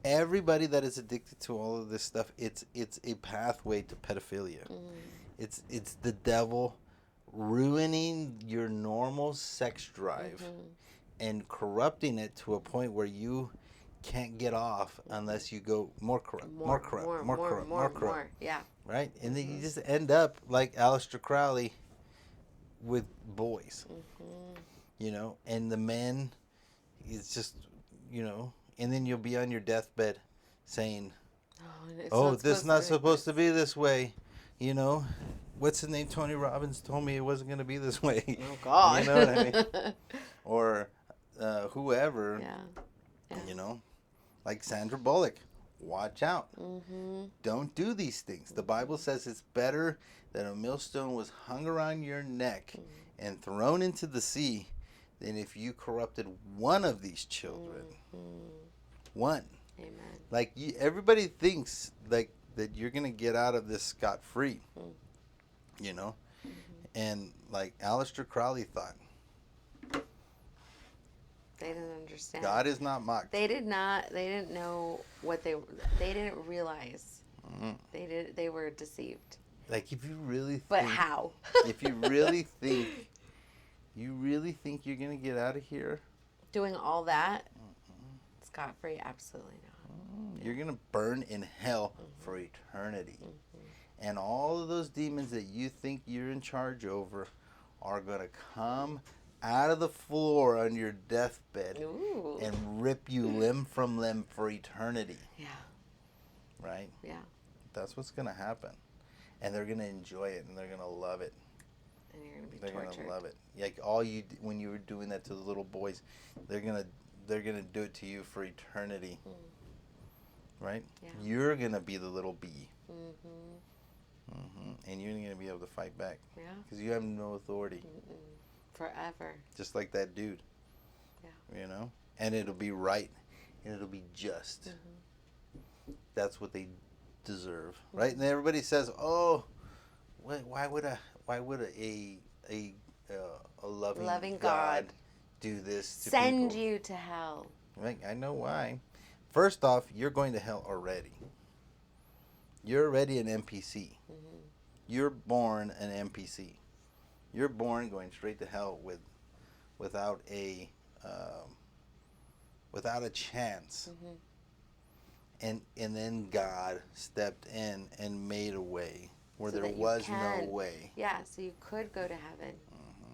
Everybody that is addicted to all of this stuff, it's a pathway to pedophilia. It's the devil ruining your normal sex drive and corrupting it to a point where you can't get off unless you go more corrupt. Yeah. Right? And then you just end up like Aleister Crowley with boys. And the men is just, and then you'll be on your deathbed saying, this is not supposed to be this way. What's his name? Tony Robbins told me it wasn't going to be this way. Oh, God. You know what I mean? Or whoever, like Sandra Bullock. Watch out. Don't do these things. The Bible says it's better that a millstone was hung around your neck and thrown into the sea than if you corrupted one of these children. One. Amen. Like, everybody thinks like that you're going to get out of this scot-free. And like Aleister Crowley thought. They didn't understand. God is not mocked. They didn't know what they didn't realize. They were deceived. Like, if you really But how? If you really think you're going to get out of here doing all that scot-free? Absolutely not. You're going to burn in hell for eternity. And all of those demons that you think you're in charge over are going to come out of the floor on your deathbed and rip you limb from limb for eternity. Yeah. Right? Yeah. That's what's going to happen. And they're going to enjoy it, and they're going to love it. And you're going to be tortured. tortured. They're going to love it. Like, when you were doing that to the little boys, they're going to do it to you for eternity. Right? Yeah. You're going to be the little bee. And you're going to be able to fight back. Yeah. Because you have no authority. Forever. Just like that dude. Yeah. And it'll be right. And it'll be just. That's what they deserve. Right? And everybody says, oh, why would a loving God do this to send people? You to hell? Right? I know why. First off, you're going to hell already. You're already an NPC. You're born an NPC. You're born going straight to hell without a chance. And then God stepped in and made a way where So there that you was can- no way. Yeah, so you could go to heaven.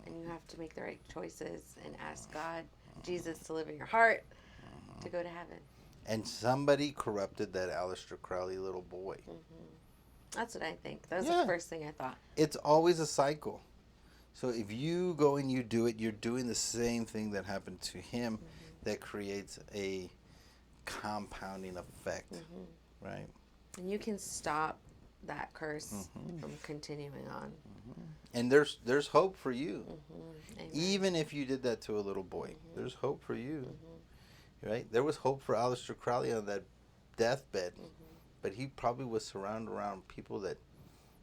And you have to make the right choices and ask God, Jesus, to live in your heart to go to heaven. And somebody corrupted that Aleister Crowley little boy. That's what I think. That was Yeah. the first thing I thought. It's always a cycle. So if you go and you do it, you're doing the same thing that happened to him that creates a compounding effect, right? And you can stop that curse from continuing on. And there's hope for you. Amen. Even if you did that to a little boy, there's hope for you, right? There was hope for Aleister Crowley on that deathbed, but he probably was surrounded around people that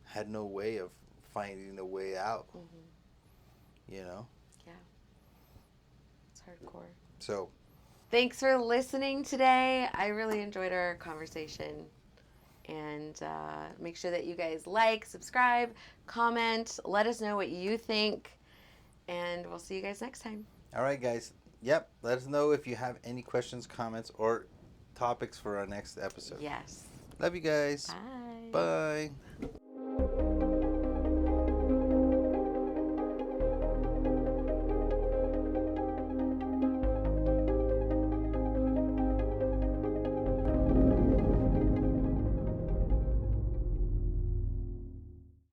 had no way of finding a way out, you know? Yeah. It's hardcore. So, Thanks for listening today. I really enjoyed our conversation. And make sure that you guys like, subscribe, comment, let us know what you think. And we'll see you guys next time. all right, guys. Yep. Let us know if you have any questions, comments, or topics for our next episode. Yes. Love you guys. Bye. Bye.